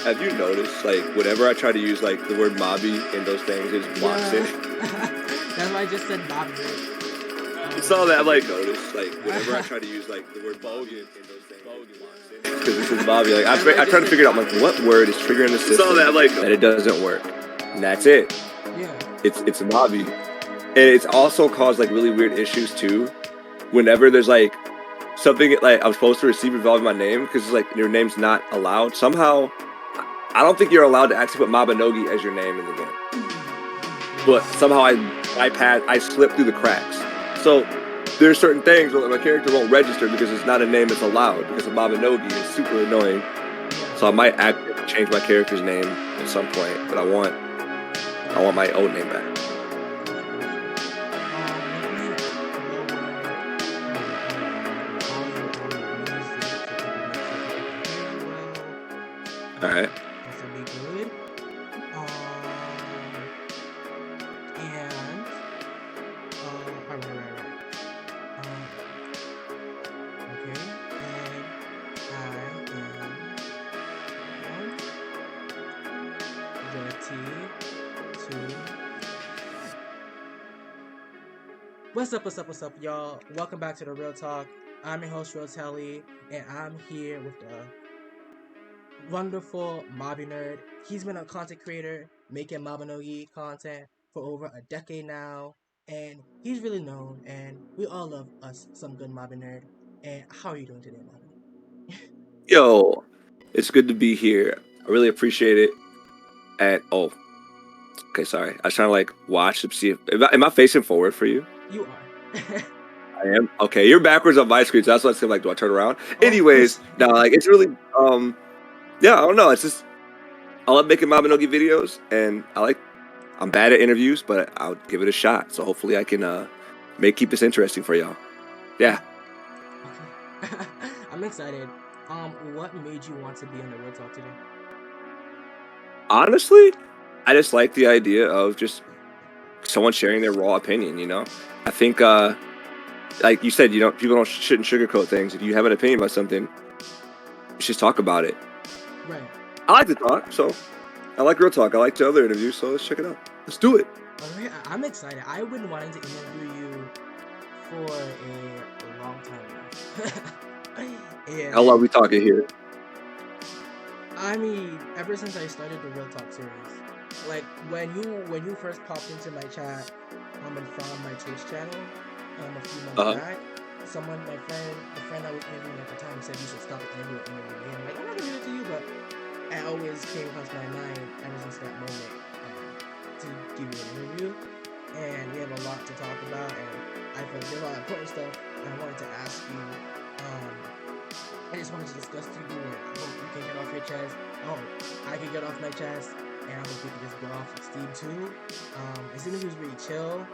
Have you noticed, like, whenever I try to use, like, the word Mabi in those things, it blocks it? That's why I just said MabiNerd. It's all that I've, like, noticed, like, whenever I try to use, like, the word bogan in those things, it blocks it. Because this is Mabi. Like, I try to figure out, like, what word is triggering the system. It's all that I've, like, that it doesn't work. And that's it. Yeah. It's a Mabi. And it's also caused, like, really weird issues, too. Whenever there's, like, something, like, I'm supposed to receive involving my name, because, like, your name's not allowed. Somehow, I don't think you're allowed to actually put Mabinogi as your name in the game. But somehow I slipped through the cracks. So there's certain things where my character won't register because it's not a name that's allowed, because of Mabinogi is super annoying. So I might actually change my character's name at some point, but I want my old name back. All right. This will be good. And right. Okay. And I am ready to. What's up, y'all? Welcome back to the Real Talk. I'm your host, RealTalk, and I'm here with the wonderful MabiNerd. He's been a content creator making Mabinogi content for over a decade now, and he's really known, and we all love us some good MabiNerd. And how are you doing today, Mabi? Yo, it's good to be here. I really appreciate it. And okay, sorry. I was trying to like watch to see if am I facing forward for you? You are. I am. Okay, you're backwards on my screen, so that's what's like. Do I turn around? Anyways, no, like it's really yeah, I don't know. It's just I love making Mabinogi videos, and I'm bad at interviews, but I'll give it a shot. So hopefully I can keep this interesting for y'all. Yeah. Okay. I'm excited. What made you want to be on the Real Talk today? Honestly, I just like the idea of just someone sharing their raw opinion. You know, I think like you said, people shouldn't sugarcoat things. If you have an opinion about something, you should talk about it. Right. I like to talk, so I like Real Talk. I like the other interviews, so let's check it out. Let's do it. Alright, I'm excited. I've been wanting to interview you for a long time now. Yeah. How long are we talking here? I mean, ever since I started the Real Talk series, like when you first popped into my chat, and found my Twitch channel, a few months back, the friend I was interviewing at the time said you should stop interviewing me. I'm like, I'm not gonna do it to you, but it always came across my mind ever since that moment to give you an interview, and we have a lot to talk about, and I feel there's a lot of important stuff I wanted to ask you. I just wanted to discuss to you, and I hope you can get off your chest. I hope I can get off my chest, and I hope we can just go off with Steve too. This interview is really chill,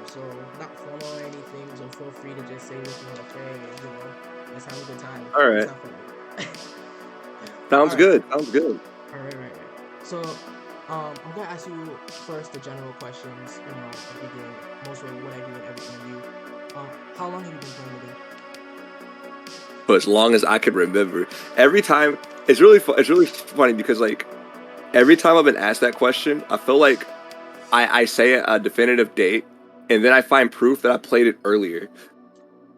so not formal or anything, so feel free to just say what you want to say, and let's have a good time. All right. Sounds good. Sounds good. Right. So, I'm gonna ask you first the general questions. At the beginning, most of what I do in every interview. How long have you been playing the game? For as long as I can remember. Every time, it's really funny because like every time I've been asked that question, I feel like I say a definitive date, and then I find proof that I played it earlier,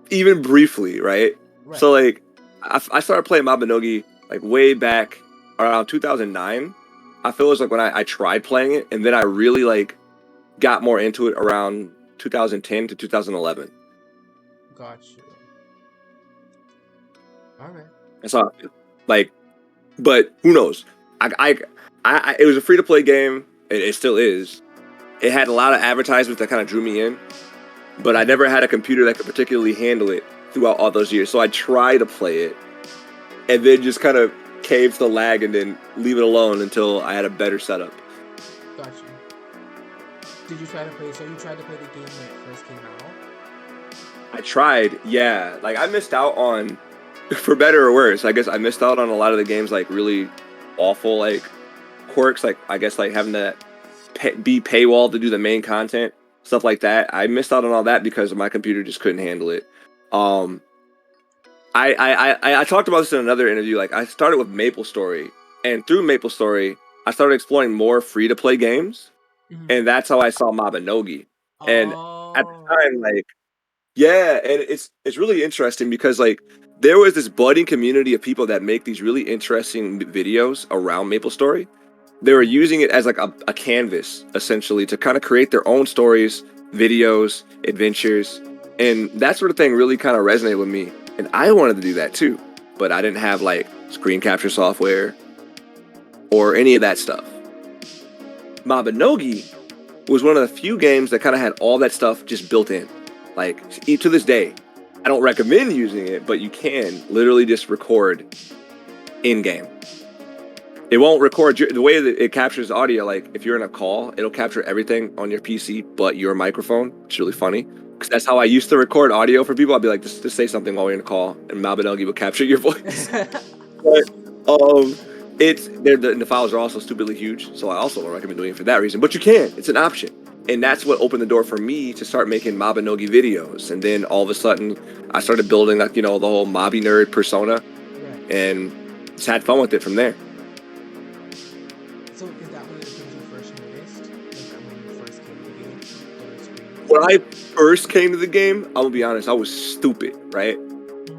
even briefly, right? So like I started playing Mabinogi like way back around 2009. I feel it was like when I tried playing it, and then I really like got more into it around 2010 to 2011. Gotcha. All right. That's how I feel. Like, but who knows? It was a free to play game. It still is. It had a lot of advertisements that kind of drew me in, but I never had a computer that could particularly handle it throughout all those years. So I tried to play it, and then just kind of cave to the lag, and then leave it alone until I had a better setup. Gotcha. Did you try to play? So you tried to play the game when it first came out? I tried, yeah. Like I missed out on, for better or worse, I guess I missed out on a lot of the game's like really awful like quirks. Like I guess like having to be paywall to do the main content, stuff like that. I missed out on all that because my computer just couldn't handle it. I talked about this in another interview. Like I started with MapleStory, And through MapleStory, I started exploring more free-to-play games, and that's how I saw Mabinogi. And at the Oh. time, like, yeah, and it's really interesting because like there was this budding community of people that make these really interesting videos around MapleStory. They were using it as like a canvas essentially to kind of create their own stories, videos, adventures, and that sort of thing really kind of resonated with me. And I wanted to do that too, but I didn't have like screen capture software or any of that stuff. Mabinogi was one of the few games that kind of had all that stuff just built in. Like to this day, I don't recommend using it, but you can literally just record in game. It won't record the way that it captures audio. Like if you're in a call, it'll capture everything on your PC but your microphone. It's really funny because that's how I used to record audio for people. I'd be like, just say something while we're in a call, and Mabinogi will capture your voice. But the files are also stupidly huge, so I also don't recommend doing it for that reason. But you can; it's an option, and that's what opened the door for me to start making Mabinogi videos. And then all of a sudden, I started building like the whole MabiNerd persona, and just had fun with it from there. So is that one of the things you first noticed? Like that when you first came to the game? On the screen? When I first came to the game, I'm gonna be honest, I was stupid, right?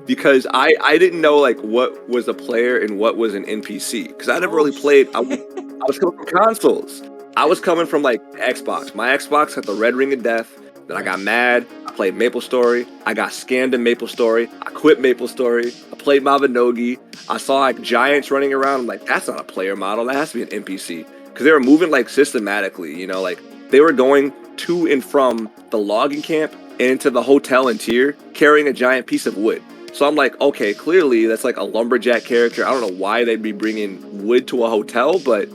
Because I didn't know like what was a player and what was an NPC. Because I never really played. I was coming from consoles. I was coming from like Xbox. My Xbox had the red ring of death. Then I got mad. I played MapleStory. I got scammed in MapleStory. I quit MapleStory. I played Mabinogi. I saw like giants running around. I'm like, that's not a player model. That has to be an NPC. Because they were moving like systematically. Like they were going to and from the logging camp and into the hotel in Tyr carrying a giant piece of wood. So I'm like, okay, clearly that's like a lumberjack character. I don't know why they'd be bringing wood to a hotel, but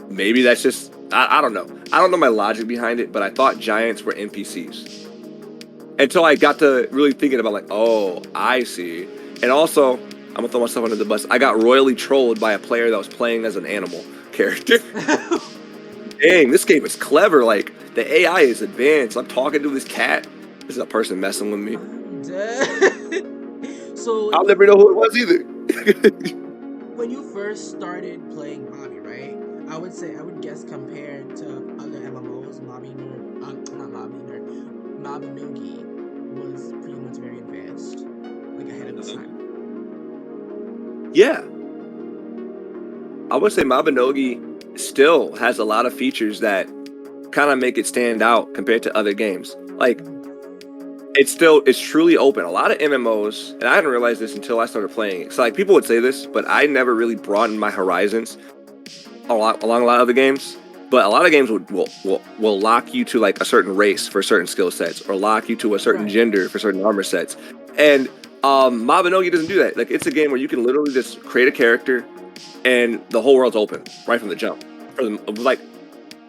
maybe that's just, I don't know. I don't know my logic behind it, but I thought giants were NPCs. Until I got to really thinking about like, oh, I see. And also, I'm gonna throw myself under the bus. I got royally trolled by a player that was playing as an animal character. Dang, this game is clever. Like, the AI is advanced. I'm talking to this cat. This is a person messing with me. I'm dead. So I'll never know who it was either. when you first started playing Mabi, right? I would guess compared to other MMOs, MabiNerd, not MabiNerd, Mabinogi was pretty much very advanced, like ahead of its time. Yeah. I would say Mabinogi still has a lot of features that kind of make it stand out compared to other games. Like, it's truly open. A lot of MMOs, and I didn't realize this until I started playing it. So like people would say this, but I never really broadened my horizons along a lot of the games. But a lot of games will lock you to like a certain race for certain skill sets, or lock you to a certain gender for certain armor sets. And Mabinogi doesn't do that. Like it's a game where you can literally just create a character, and the whole world's open right from the jump. Like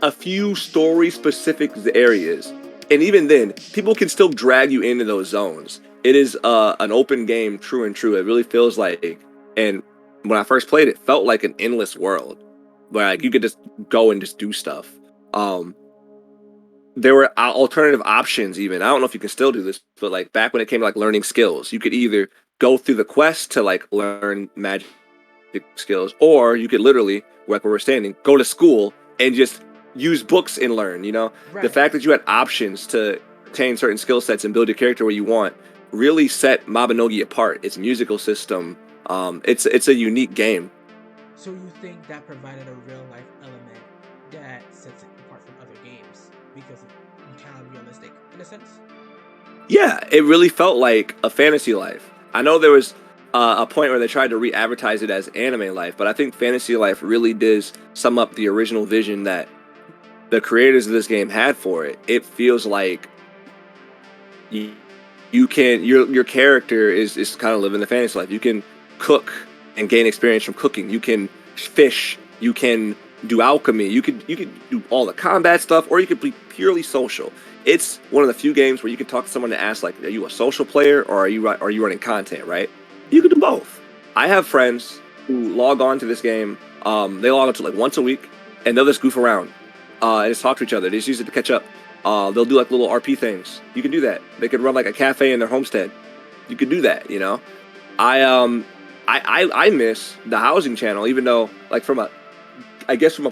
a few story specific areas. And even then, people can still drag you into those zones. It is an open game, true and true. It really feels like, and when I first played it, felt like an endless world where like you could just go and just do stuff. There were alternative options even. I don't know if you can still do this, but like back when it came to like learning skills, you could either go through the quest to like learn magic skills, or you could literally, like where we're standing, go to school and just use books and learn. The fact that you had options to attain certain skill sets and build your character where you want really set Mabinogi apart. Its musical system, it's a unique game. So you think that provided a real life element that sets it apart from other games because it's kind of realistic in a sense? Yeah, it really felt like a fantasy life. I know there was a point where they tried to re-advertise it as anime life, but I think fantasy life really does sum up the original vision that the creators of this game had for it. It feels like you can your character is kind of living the fantasy life. You can cook and gain experience from cooking. You can fish. You can do alchemy. You could do all the combat stuff, or you could be purely social. It's one of the few games where you can talk to someone and ask like, are you a social player or are you running content, right? You can do both. I have friends who log on to this game. They log on to like once a week, and they'll just goof around and just talk to each other. They just use it to catch up. They'll do like little RP things. You can do that. They could run like a cafe in their homestead. You could do that. I I miss the housing channel, even though like from a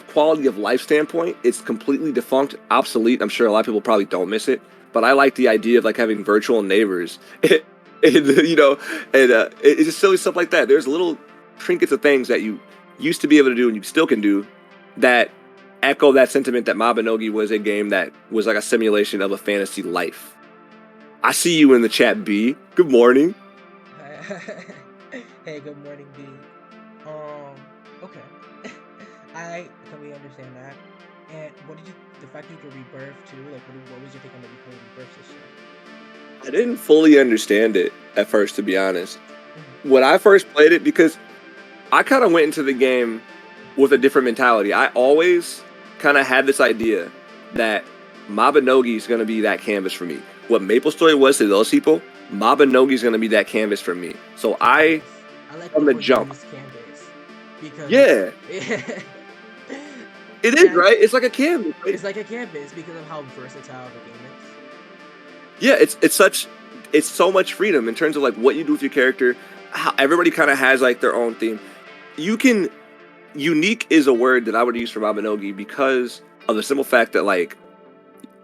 quality of life standpoint, it's completely defunct, obsolete. I'm sure a lot of people probably don't miss it, but I like the idea of like having virtual neighbors, and it's just silly stuff like that. There's little trinkets of things that you used to be able to do and you still can do that echo that sentiment that Mabinogi was a game that was like a simulation of a fantasy life. I see you in the chat, B. Good morning. Hey, good morning, B. Okay. I totally understand that. And the fact that you could rebirth too, like what was your take on the rebirth system? I didn't fully understand it at first, to be honest. When I first played it, because I kind of went into the game with a different mentality. I always kind of had this idea that Mabinogi is going to be that canvas for me. What Maple Story was to those people, Mabinogi is going to be that canvas for me. So I like from the jump. Canvas because yeah. It is, right? It's like a canvas. Right? It's like a canvas because of how versatile the game is. Yeah, it's so much freedom in terms of like what you do with your character. How everybody kind of has like their own theme. Unique is a word that I would use for Mabinogi because of the simple fact that like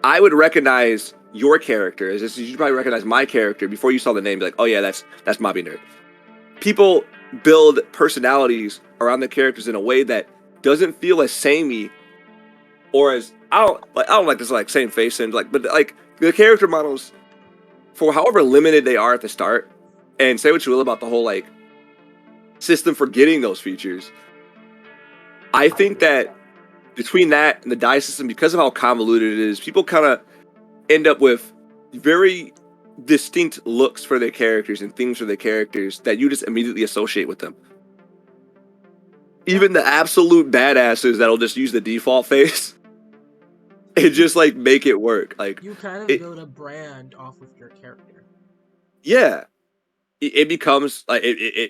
I would recognize your character as this. You probably recognize my character before you saw the name. Be like, oh yeah, that's MabiNerd. People build personalities around the characters in a way that doesn't feel as samey or as I don't like this like same face and like, but like the character models for however limited they are at the start, and say what you will about the whole like system for getting those features. I think that between that and the die system, because of how convoluted it is, people kind of end up with very distinct looks for their characters and things for their characters that you just immediately associate with them. Even the absolute badasses that'll just use the default face and just like make it work. Like you kind of build a brand off of your character. Yeah, it becomes like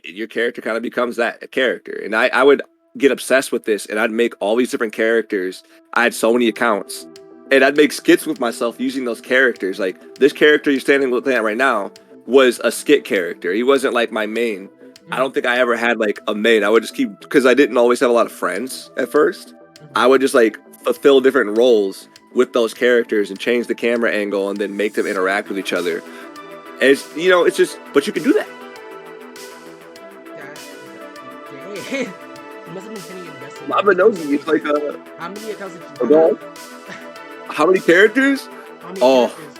your character kind of becomes that character, and I would get obsessed with this, and I'd make all these different characters. I had so many accounts, and I'd make skits with myself using those characters. Like this character you're looking at right now was a skit character. He wasn't like my main. I don't think I ever had like a main. I would just keep, because I didn't always have a lot of friends at first. I would just like fulfill different roles with those characters and change the camera angle and then make them interact with each other. And it's, it's just, but you can do that. You must have been pretty invested. Mabinogi, it's like how many accounts did you have? How many characters? Characters?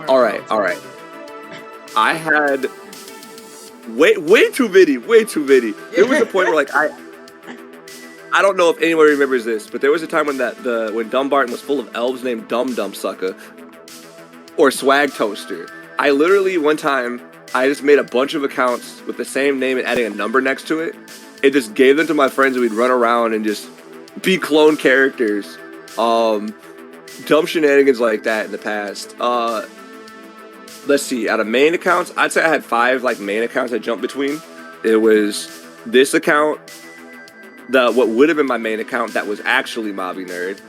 All right. I had way too many. There was a point where like I don't know if anyone remembers this, but there was a time when when Dumbarton was full of elves named Dum Sucker or Swag Toaster. I literally one time I just made a bunch of accounts with the same name and adding a number next to it. It just gave them to my friends and we'd run around and just be clone characters. Dumb shenanigans like that in the past. Let's see, out of main accounts, I'd say I had 5 like main accounts I jumped between. It was this account, what would have been my main account that was actually MabiNerd.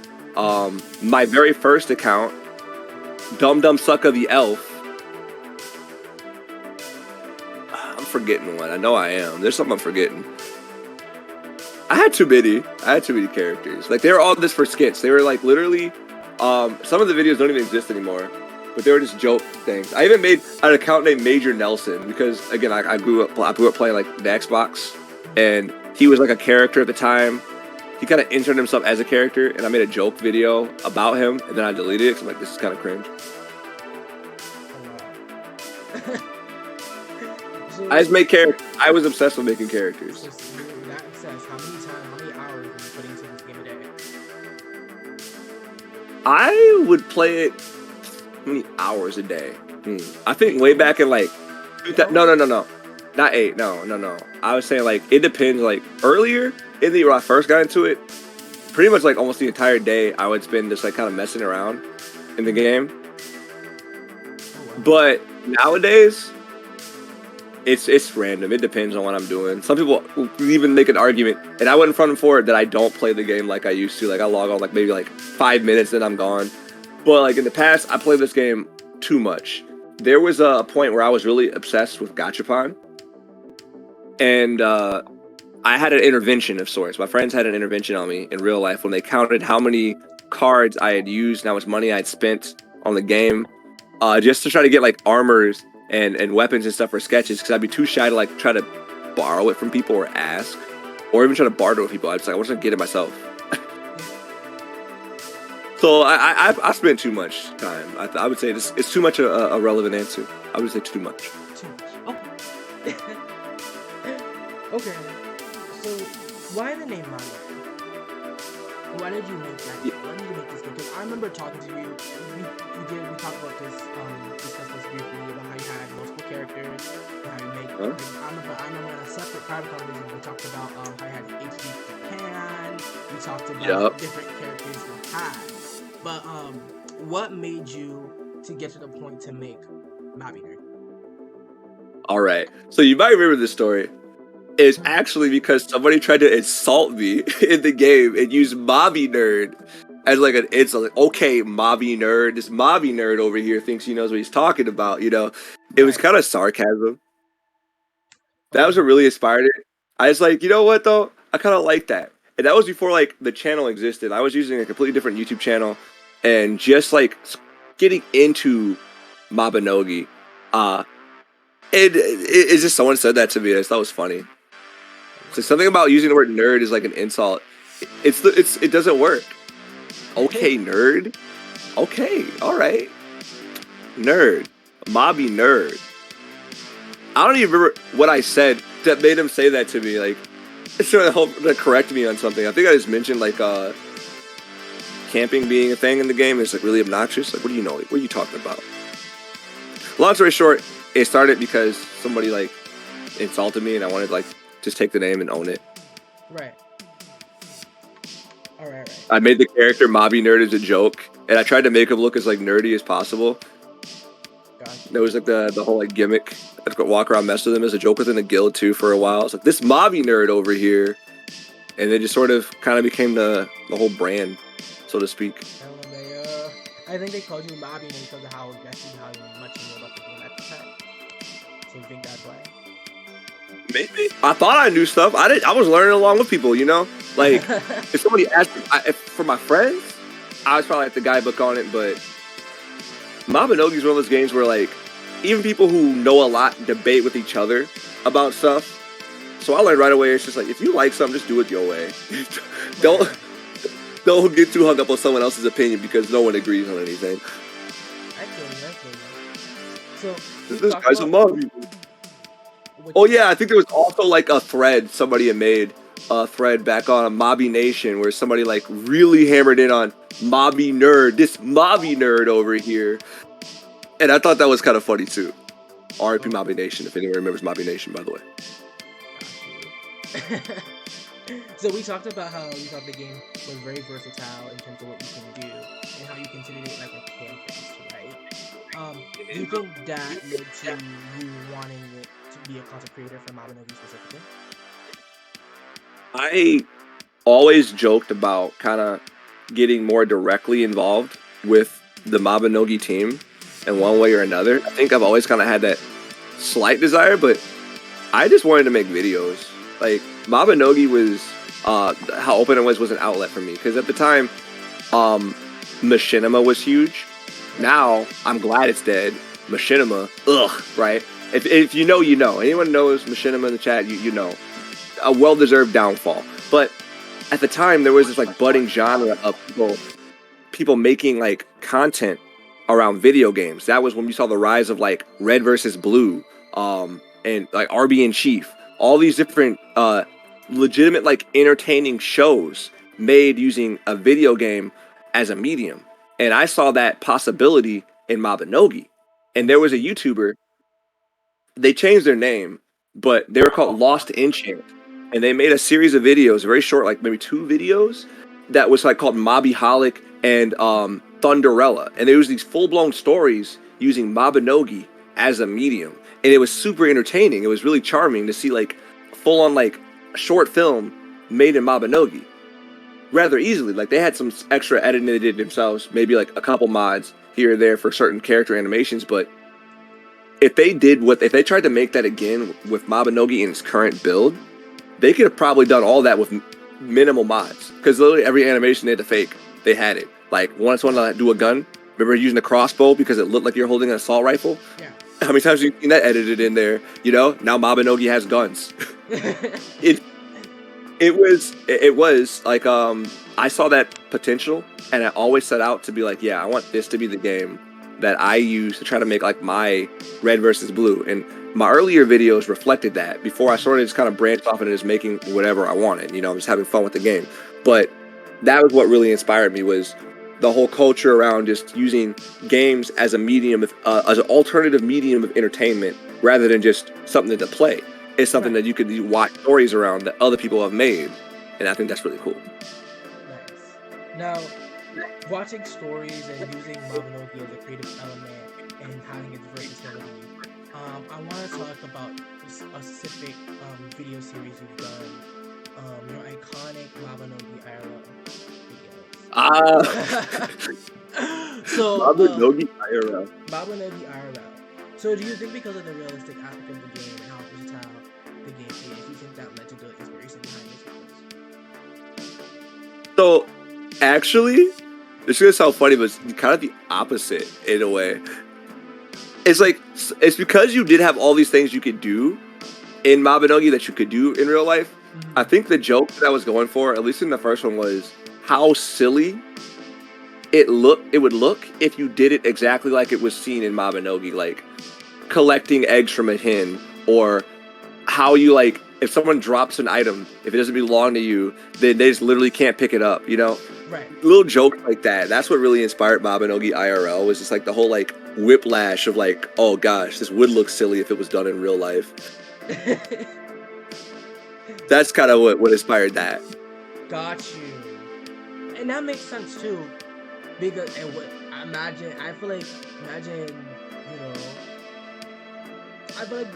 My very first account, Dum Sucker the Elf. I'm forgetting one. I know I am. There's something I'm forgetting. I had too many characters. Like they were all just for skits. They were like literally, some of the videos don't even exist anymore, but they were just joke things. I even made an account named Major Nelson because again, I grew up playing like the Xbox, and he was like a character at the time. He kind of interned himself as a character, and I made a joke video about him, and then I deleted it because I'm like, this is kind of cringe. I just make characters. I was obsessed with making characters. You're not obsessed. How many hours are you putting into this game a day? I would play it how many hours a day? I think way back in like no. Not 8. No. I was saying like it depends. Like earlier in the year when I first got into it, pretty much like almost the entire day I would spend just like kind of messing around in the game. But nowadays, it's random. It depends on what I'm doing. Some people even make an argument, and I wouldn't front them for it, that I don't play the game like I used to. Like I log on like maybe like 5 minutes, then I'm gone. But like in the past, I played this game too much. There was a point where I was really obsessed with Gachapon. and I had an intervention of sorts. My friends had an intervention on me in real life when they counted how many cards I had used and how much money I had spent on the game, just to try to get like armors and weapons and stuff for sketches, because I'd be too shy to like try to borrow it from people or ask, or even try to barter with people. I was like, I was gonna get it myself. So I spent too much time. I would say it's too much a relevant answer. I would say too much. Too much. Okay. Okay. So why the name MabiNerd? Why did you make that? Yeah. Why did you make this game? Because I remember talking to you. We talked about this, discussed this briefly about how you had multiple characters, and how you make. Huh? I remember in a separate private conversation we talked about how you had HD Japan. We talked about different characters you had. But what made you to get to the point to make MabiNerd? All right. So you might remember this story. It's actually because somebody tried to insult me in the game and use MabiNerd as like an insult. Like, okay, MabiNerd. This MabiNerd over here thinks he knows what he's talking about. You know, it was kind of sarcasm. That was what really inspired it. I was like, you know what though? I kind of like that. And that was before like the channel existed. I was using a completely different YouTube channel and just like getting into Mabinogi. It's just someone said that to me. I just thought it was funny. So something about using the word nerd is like an insult. It doesn't work. Okay, nerd. Okay, all right. Nerd. MabiNerd. I don't even remember what I said that made him say that to me. Like, trying to help to correct me on something. I think I just mentioned like camping being a thing in the game is like really obnoxious. Like, what do you know? Like, what are you talking about? Long story short, it started because somebody like insulted me, and I wanted to like just take the name and own it. Right. All right. I made the character MabiNerd as a joke, and I tried to make him look as like nerdy as possible. Gotcha. There was like the whole like gimmick. I'd walk around, mess with him as a joke within the guild too for a while. It's like this MabiNerd over here, and then just sort of kind of became the whole brand, so to speak. I think they called you MabiNerd because of how aggressive, how much you know about the game at the time. So you think that's why? Maybe. I thought I knew stuff. I was learning along with people, you know? Like, if somebody asked me, for my friends, I was probably like the guidebook on it, but Mabinogi is one of those games where, like, even people who know a lot debate with each other about stuff. So I learned right away, it's just like, if you like something, just do it your way. Don't get too hung up on someone else's opinion because no one agrees on anything. I feel you. So, this guy's a Mabi. Oh yeah, I think there was also like a thread somebody had made, a thread back on Mabi Nation where somebody like really hammered in on MabiNerd, this MabiNerd over here, and I thought that was kind of funny too. R.I.P. Mabi Nation, if anyone remembers Mabi Nation, by the way. So we talked about how you thought the game was very versatile in terms of what you can do and how you considered it like a canvas, right? Do you think that led to you wanting it to be a content creator for Mabinogi specifically? I always joked about kind of getting more directly involved with the Mabinogi team in one way or another. I think I've always kind of had that slight desire, but I just wanted to make videos. Like, Mabinogi was, how open it was an outlet for me. Because at the time, Machinima was huge. Now, I'm glad it's dead. Machinima, ugh, right? If you know, you know. Anyone knows Machinima in the chat, you know. A well-deserved downfall. But at the time, there was this, like, budding genre of people making, like, content around video games. That was when we saw the rise of, like, Red versus Blue, and, like, RB and Chief. All these different legitimate, like, entertaining shows made using a video game as a medium. And I saw that possibility in Mabinogi. And there was a YouTuber, they changed their name, but they were called Lost Enchant. And they made a series of videos, very short, like maybe 2 videos, that was like called Mobbyholic and Thunderella. And there was these full-blown stories using Mabinogi as a medium. And it was super entertaining. It was really charming to see like full-on like short film made in Mabinogi rather easily. Like they had some extra editing they did themselves, maybe like a couple mods here or there for certain character animations, but if they tried to make that again with Mabinogi in its current build, they could have probably done all that with minimal mods. Because literally every animation they had to fake, they had it. Like once one to do a gun, remember using a crossbow because it looked like you're holding an assault rifle? Yeah. How many times have you seen that edited in there? You know, now Mabinogi has guns. It was like I saw that potential, and I always set out to be like, yeah, I want this to be the game that I use to try to make like my red versus blue. And my earlier videos reflected that before I sort of just kind of branched off into just making whatever I wanted, you know, just having fun with the game. But that was what really inspired me, was the whole culture around just using games as a medium, as an alternative medium of entertainment rather than just something to play. It's something that you could watch stories around that other people have made. And I think that's really cool. Nice. Now, watching stories and using Mabinogi as a creative element and having its versatility, I want to talk about a specific video series you've done, your iconic Mabinogi IRL videos. So, Mabinogi IRL. Mabinogi IRL. So, do you think because of the realistic aspect of the game and how versatile the game is, you think that led to the inspiration behind these videos? So, actually, it's gonna sound funny, but it's kind of the opposite in a way. It's like, it's because you did have all these things you could do in Mabinogi that you could do in real life. I think the joke that I was going for, at least in the first one, was how silly it would look if you did it exactly like it was seen in Mabinogi, like collecting eggs from a hen, or how you, like, if someone drops an item, if it doesn't belong to you, then they just literally can't pick it up, you know? Right. Little jokes like that. That's what really inspired Mabinogi IRL, was just like the whole like whiplash of like, oh gosh, this would look silly if it was done in real life. That's kind of what inspired that. Got you. And that makes sense too. Because imagine, you know, I feel like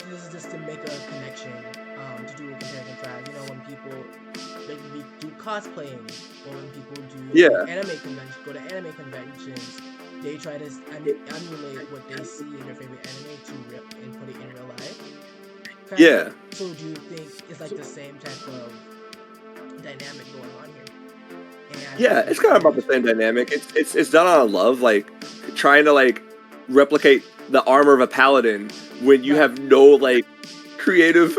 this is just to make a connection, to do a compare and contrast. You know, when people do cosplaying, or when people do go to anime conventions, they try to emulate what they see in their favorite anime and put it in real life. Yeah. So do you think it's like the same type of dynamic going on here? Yeah, it's kind of about the same dynamic. It's done out of love, like trying to like replicate the armor of a paladin when you have no like creative,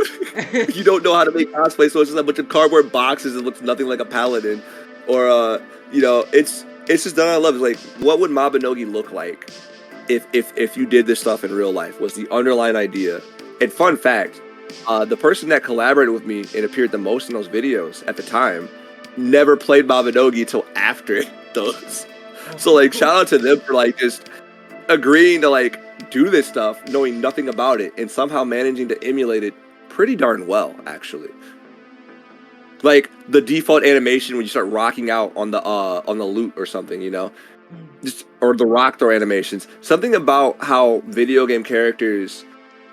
you don't know how to make cosplay, so it's just a bunch of cardboard boxes that looks nothing like a paladin, or you know, it's just done out of love. It's like, what would Mabinogi look like if you did this stuff in real life? Was the underlying idea. And fun fact, the person that collaborated with me and appeared the most in those videos at the time never played Mabinogi till after those. So like, shout out to them for like just agreeing to like do this stuff, knowing nothing about it, and somehow managing to emulate it pretty darn well, actually. Like the default animation when you start rocking out on the loot or something, you know, just, or the rock throw animations. Something about how video game characters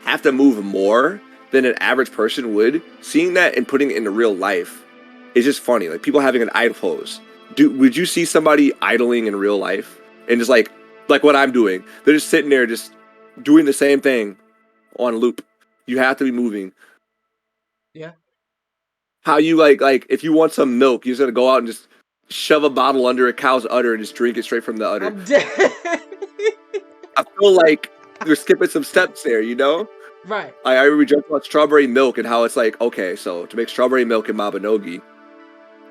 have to move more than an average person would. Seeing that and putting it into real life is just funny. Like people having an idle pose. Would you see somebody idling in real life and just like what I'm doing? They're just sitting there just doing the same thing on loop. You have to be moving. Yeah. How you like if you want some milk, you're just gonna go out and just shove a bottle under a cow's udder and just drink it straight from the udder. I'm dead. I feel like you're skipping some steps there, you know? Right. I remember joked about strawberry milk and how it's like, okay, so to make strawberry milk in Mabinogi,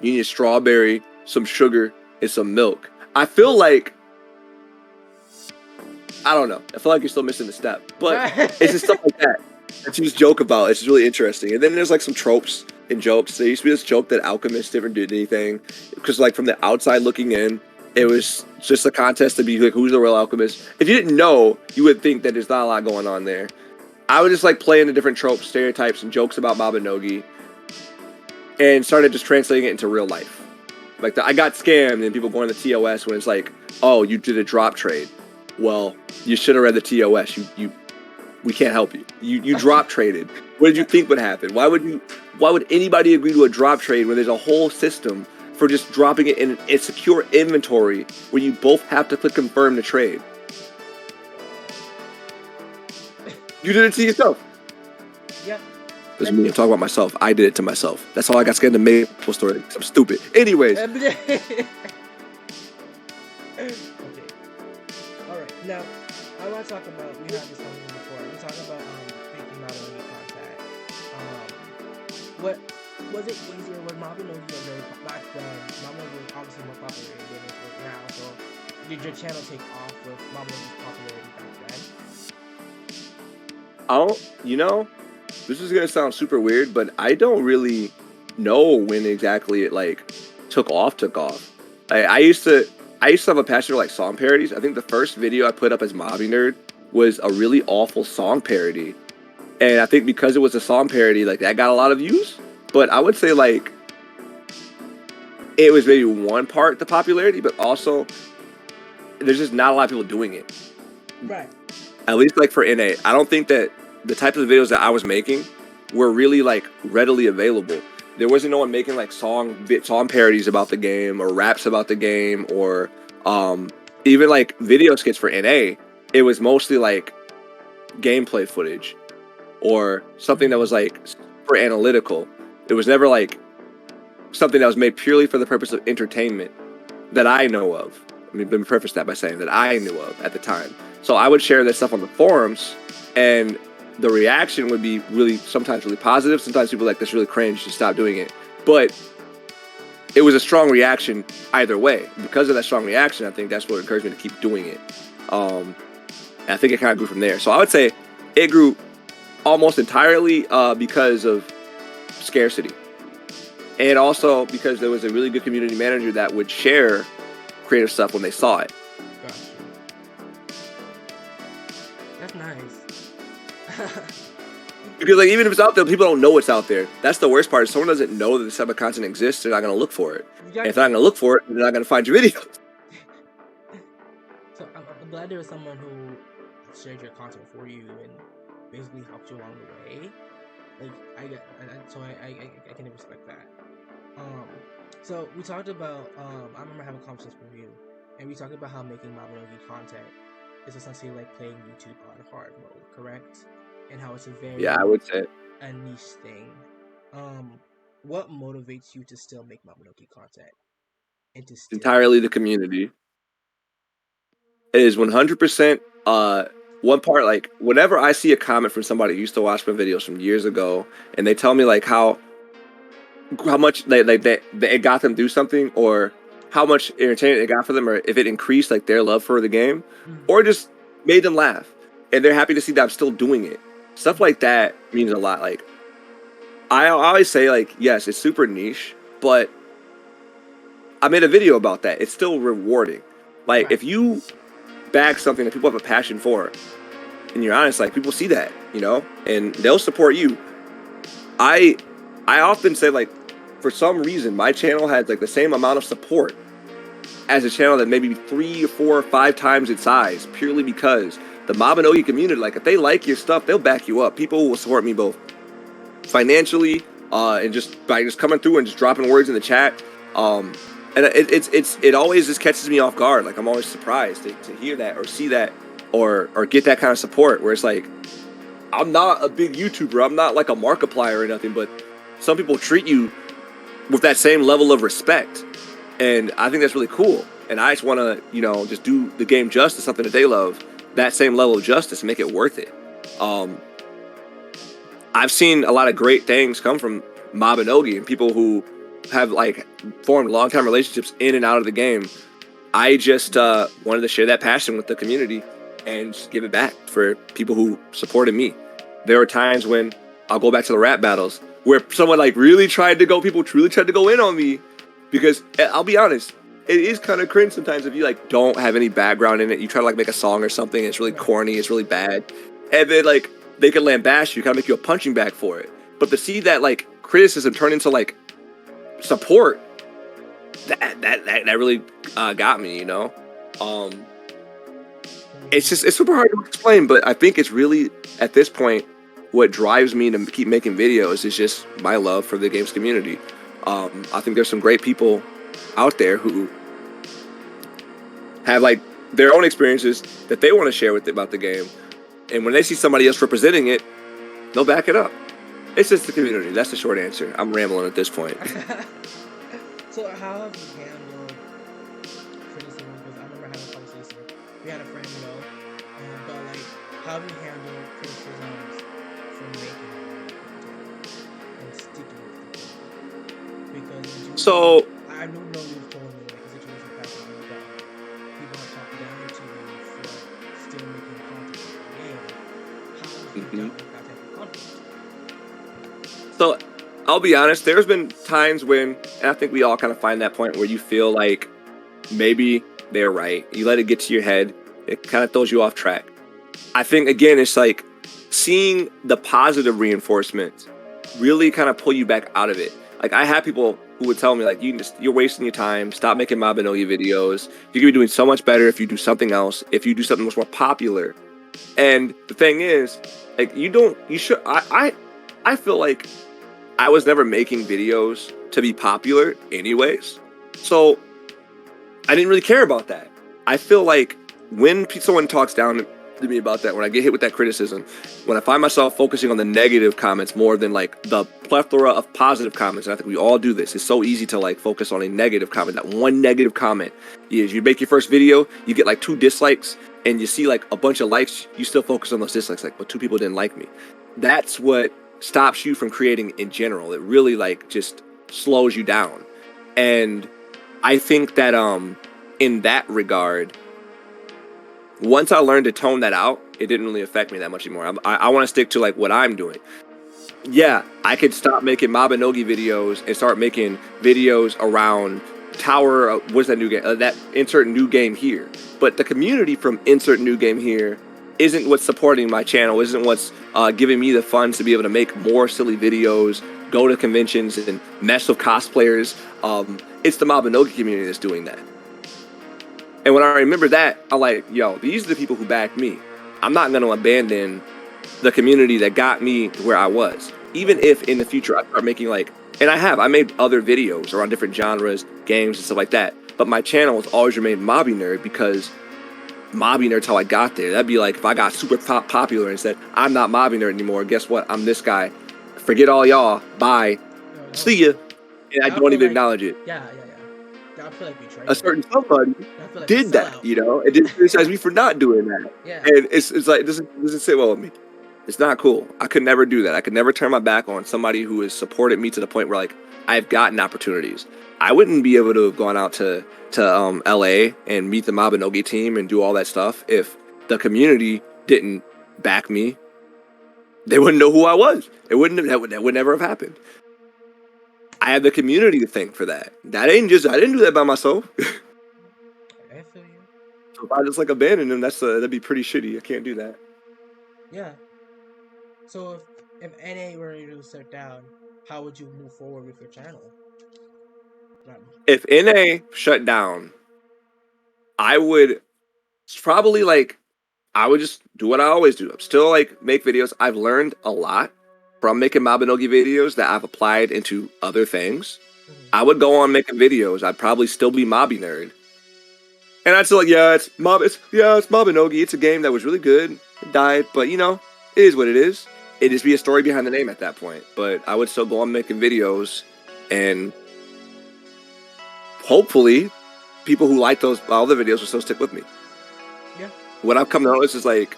you need a strawberry, some sugar, and some milk. I feel like, I don't know. I feel like you're still missing a step, but it's just stuff like that that you just joke about. It's just really interesting. And then there's like some tropes and jokes. There used to be this joke that alchemists never did anything because, like, from the outside looking in, it was just a contest to be like, who's the real alchemist? If you didn't know, you would think that there's not a lot going on there. I would just like play into different tropes, stereotypes, and jokes about Mabinogi, and started just translating it into real life. Like I got scammed, and people going to the TOS when it's like, oh, you did a drop trade. Well, you should have read the TOS. We can't help you. You drop traded. What did you think would happen? Why would anybody agree to a drop trade when there's a whole system for just dropping it in a secure inventory where you both have to click confirm to trade? You did it to yourself. Yeah. Doesn't mean I'm talking about myself. I did it to myself. That's all I got scared to make a story. I'm stupid. Anyways. Okay. Alright, now I want to talk about, we had this conversation before. We talked about making Mabinogi contact. What was it easier when Mabinogi was very back then? Mabinogi was obviously more popular than it is now. So did your channel take off with Mabinogi's popularity back then? This is gonna sound super weird, but I don't really know when exactly it like took off. I used to have a passion for like song parodies. I think the first video I put up as MabiNerd was a really awful song parody, and I think because it was a song parody, like that got a lot of views. But I would say like it was maybe one part the popularity, but also there's just not a lot of people doing it. Right. At least like for NA, I don't think that the type of videos that I was making were really like readily available. There wasn't no one making like song parodies about the game or raps about the game or even like video skits for NA. It was mostly like gameplay footage or something that was like super analytical. It was never like something that was made purely for the purpose of entertainment that I know of. I mean, let me preface that by saying that I knew of at the time. So I would share this stuff on the forums, and the reaction would be sometimes really positive. Sometimes people like, "That's really cringe, you stop doing it." But it was a strong reaction either way. Because of that strong reaction, I think that's what encouraged me to keep doing it. And I think it kind of grew from there. So I would say it grew almost entirely because of scarcity. And also because there was a really good community manager that would share creative stuff when they saw it. Gotcha. That's nice. Because like even if it's out there, people don't know it's out there. That's the worst part. If someone doesn't know that this type of content exists, they're not going to look for it. And if they're not going to look for it, they're not going to find your videos. So I'm glad there was someone who shared your content for you and basically helped you along the way. Like I can respect that. So we talked about I remember having a conversation with you, and we talked about how making Mabinogi content is essentially like playing YouTube on hard mode, correct? And how it's a very I would say a niche thing. What motivates you to still make Mabinogi content and to still entirely the community. It is 100% one part. Like whenever I see a comment from somebody who used to watch my videos from years ago, and they tell me like how much it got them do something, or how much entertainment it got for them, or if it increased like their love for the game, or just made them laugh, and they're happy to see that I'm still doing it. Stuff like that means a lot. Like I always say, like, yes, it's super niche, but I made a video about that. It's still rewarding. Like Right. if you back something that people have a passion for, and you're honest, like people see that, and they'll support you. I often say, like, for some reason, my channel has like the same amount of support as a channel that maybe 3 or 4 or 5 times its size, purely because the Mabinogi community, like if they like your stuff, they'll back you up. People will support me both financially and just by just coming through and just dropping words in the chat. And it always just catches me off guard. Like I'm always surprised to hear that or see that or get that kind of support where it's like, I'm not a big YouTuber, I'm not like a Markiplier or nothing, but some people treat you with that same level of respect, and I think that's really cool. And I just want to, just do the game justice, something that they love, that same level of justice, and make it worth it. I've seen a lot of great things come from Mabinogi and people who have like formed long-term relationships in and out of the game. I just wanted to share that passion with the community and just give it back for people who supported me. There are times when I'll go back to the rap battles where someone like people really tried to go in on me, because I'll be honest, it is kind of cringe sometimes if you like don't have any background in it. You try to like make a song or something, and it's really corny, it's really bad, and then like they can lambaste you, kind of make you a punching bag for it. But to see that like criticism turn into like support, that really got me, it's super hard to explain, but I think it's really at this point what drives me to keep making videos is just my love for the games community. I think there's some great people out there who have like their own experiences that they want to share about the game, And when they see somebody else representing it, they'll back it up. It's just the community. That's the short answer. I'm rambling at this point. So how have you handled criticism? Because I remember having a conversation. We had a friend, but like, how have you handled criticisms from making content and sticking with it? Because So I do know you've told me like a situation past where you got people have talked down to you for still making content for the game. How have you dealt with that type of conflict? So I'll be honest, there's been times when, and I think we all kind of find that point where you feel like maybe they're right. You let it get to your head. It kind of throws you off track. I think, again, it's like seeing the positive reinforcements really kind of pull you back out of it. Like, I have people who would tell me, like, you're wasting your time. Stop making Mabinogi videos. You could be doing so much better if you do something else, if you do something much more popular. And the thing is, like, I feel like I was never making videos to be popular anyways. So I didn't really care about that. I feel like when someone talks down to me about that, when I get hit with that criticism, when I find myself focusing on the negative comments more than like the plethora of positive comments, and I think we all do this, it's so easy to like focus on a negative comment. That one negative comment is you make your first video, you get like 2 dislikes, and you see like a bunch of likes, you still focus on those dislikes, like, but 2 people didn't like me. That's what stops you from creating in general. It really like just slows you down. And I think that in that regard, once I learned to tone that out, it didn't really affect me that much anymore. I want to stick to like what I'm doing. Yeah, I could stop making Mabinogi videos and start making videos around Tower. What's that new game? That insert new game here. But the community from insert new game here isn't what's supporting my channel, isn't what's giving me the funds to be able to make more silly videos, go to conventions and mess with cosplayers. It's the Mabinogi community that's doing that. And when I remember that, I'm like, yo, these are the people who back me. I'm not going to abandon the community that got me where I was. Even if in the future I start making like, and I made other videos around different genres, games and stuff like that. But my channel has always remained MabiNerd because MabiNerd's how I got there. That'd be like if I got super popular and said, I'm not MabiNerd anymore. Guess what? I'm this guy. Forget all y'all. Bye. See ya. And I don't even acknowledge it. Yeah. I feel like we tried. A certain somebody like did that, and didn't criticize me for not doing that. Yeah. And it's like, this doesn't sit well with me. It's not cool. I could never do that. I could never turn my back on somebody who has supported me to the point where like I've gotten opportunities. I wouldn't be able to have gone out to LA and meet the Mabinogi team and do all that stuff if the community didn't back me. They wouldn't know who I was. That would never have happened. I have the community to thank for that. I didn't do that by myself. I feel you. So if I just like abandon them, that'd be pretty shitty. I can't do that. Yeah. So if NA were to sit down, how would you move forward with your channel? If NA shut down, I would probably I would just do what I always do. I'm still like make videos. I've learned a lot from making Mabinogi videos that I've applied into other things. I would go on making videos. I'd probably still be MabiNerd. And I'd still like, it's Mabinogi. It's a game that was really good. It died, but it is what it is. It'd just be a story behind the name at that point. But I would still go on making videos, and hopefully people who like those other videos will still stick with me. Yeah. What I've come to notice is like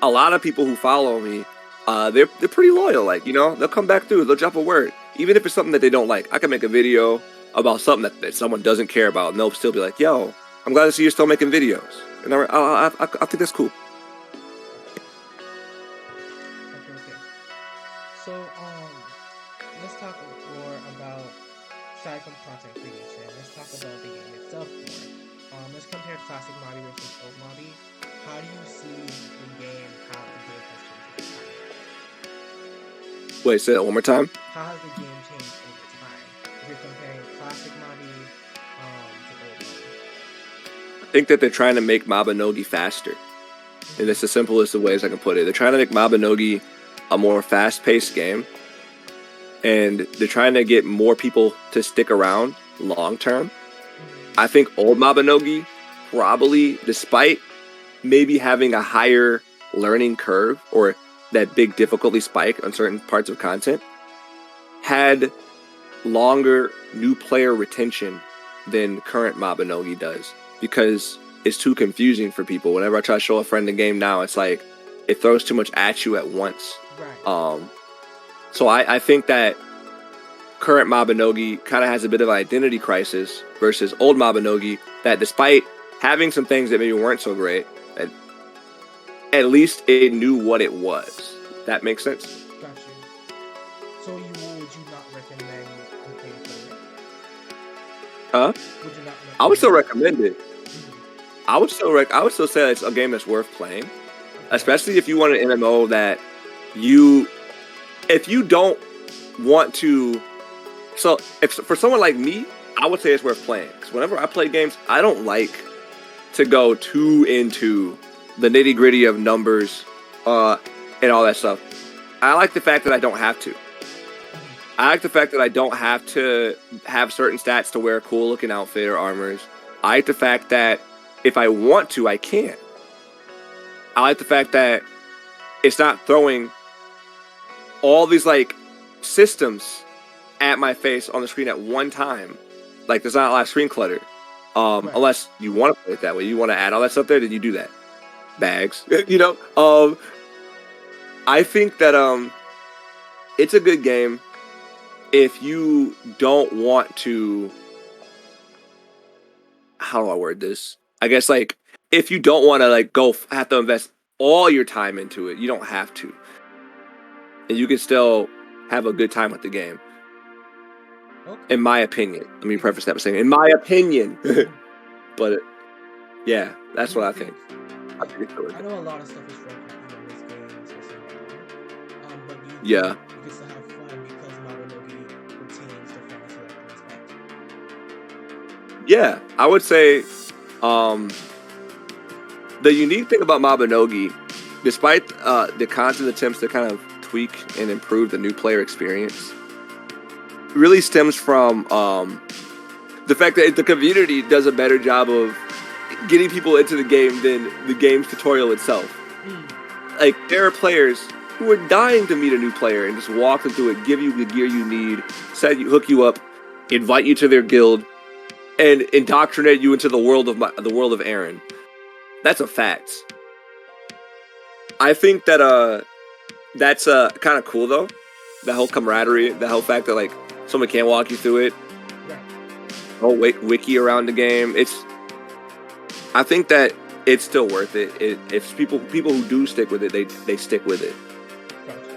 a lot of people who follow me, they're pretty loyal. Like, they'll come back through. They'll drop a word, even if it's something that they don't like. I can make a video about something that someone doesn't care about, and they'll still be like, "Yo, I'm glad to see you're still making videos," and I think that's cool. Okay. So let's talk more about aside from content creation. Let's talk about the game itself more. Let's compare classic Mabi versus old Mabi. How do you see the game? How the game has changed over time? Wait, say that one more time. How has the game changed over time? If you're comparing classic Mabi to old Mabi. I think that they're trying to make Mabinogi faster. And it's the simplest of ways I can put it. They're trying to make Mabinogi a more fast-paced game. And they're trying to get more people to stick around long-term. I think old Mabinogi probably, despite maybe having a higher learning curve or that big difficulty spike on certain parts of content had longer new player retention than current Mabinogi does, because it's too confusing for people. Whenever I try to show a friend the game now, it's like it throws too much at you at once. Right. So I think that current Mabinogi kind of has a bit of an identity crisis versus old Mabinogi that, despite having some things that maybe weren't so great, at least it knew what it was. That makes sense? Got you. So would you not recommend playing for it? Huh? Would you not I would still recommend it. Mm-hmm. I would still say it's a game that's worth playing, especially if you want an MMO that if you don't want to. So if for someone like me, I would say it's worth playing, because whenever I play games, I don't like to go too into the nitty gritty of numbers and all that stuff. I like the fact that I don't have to. I like the fact that I don't have to have certain stats to wear a cool looking outfit or armors. I like the fact that if I want to, I can. I like the fact that it's not throwing all these like systems at my face on the screen at one time. Like, there's not a lot of screen clutter. Right. Unless you want to play it that way. You want to add all that stuff there, then you do that. Bags. I think that it's a good game if you don't want to. How do I word this? I guess, like, if you don't want to like have to invest all your time into it, you don't have to. And you can still have a good time with the game. Okay. In my opinion. Let me preface that by saying, in my opinion. But yeah, that's what I think. I know a lot of stuff is wrong in this game, but yeah, you can still have fun because Mabinogi retains the fantasy aspect. Yeah, I would say the unique thing about Mabinogi, despite the constant attempts to kind of tweak and improve the new player experience, really stems from the fact that the community does a better job of getting people into the game than the game's tutorial itself. Like, there are players who are dying to meet a new player and just walk them through it, give you the gear you need, hook you up, invite you to their guild, and indoctrinate you into the world of Aaron. That's a fact. I think that that's kind of cool though. The whole camaraderie, the whole fact that like someone can walk you through it. Whole wiki around the game. I think that it's still worth it. If people who do stick with it, they stick with it.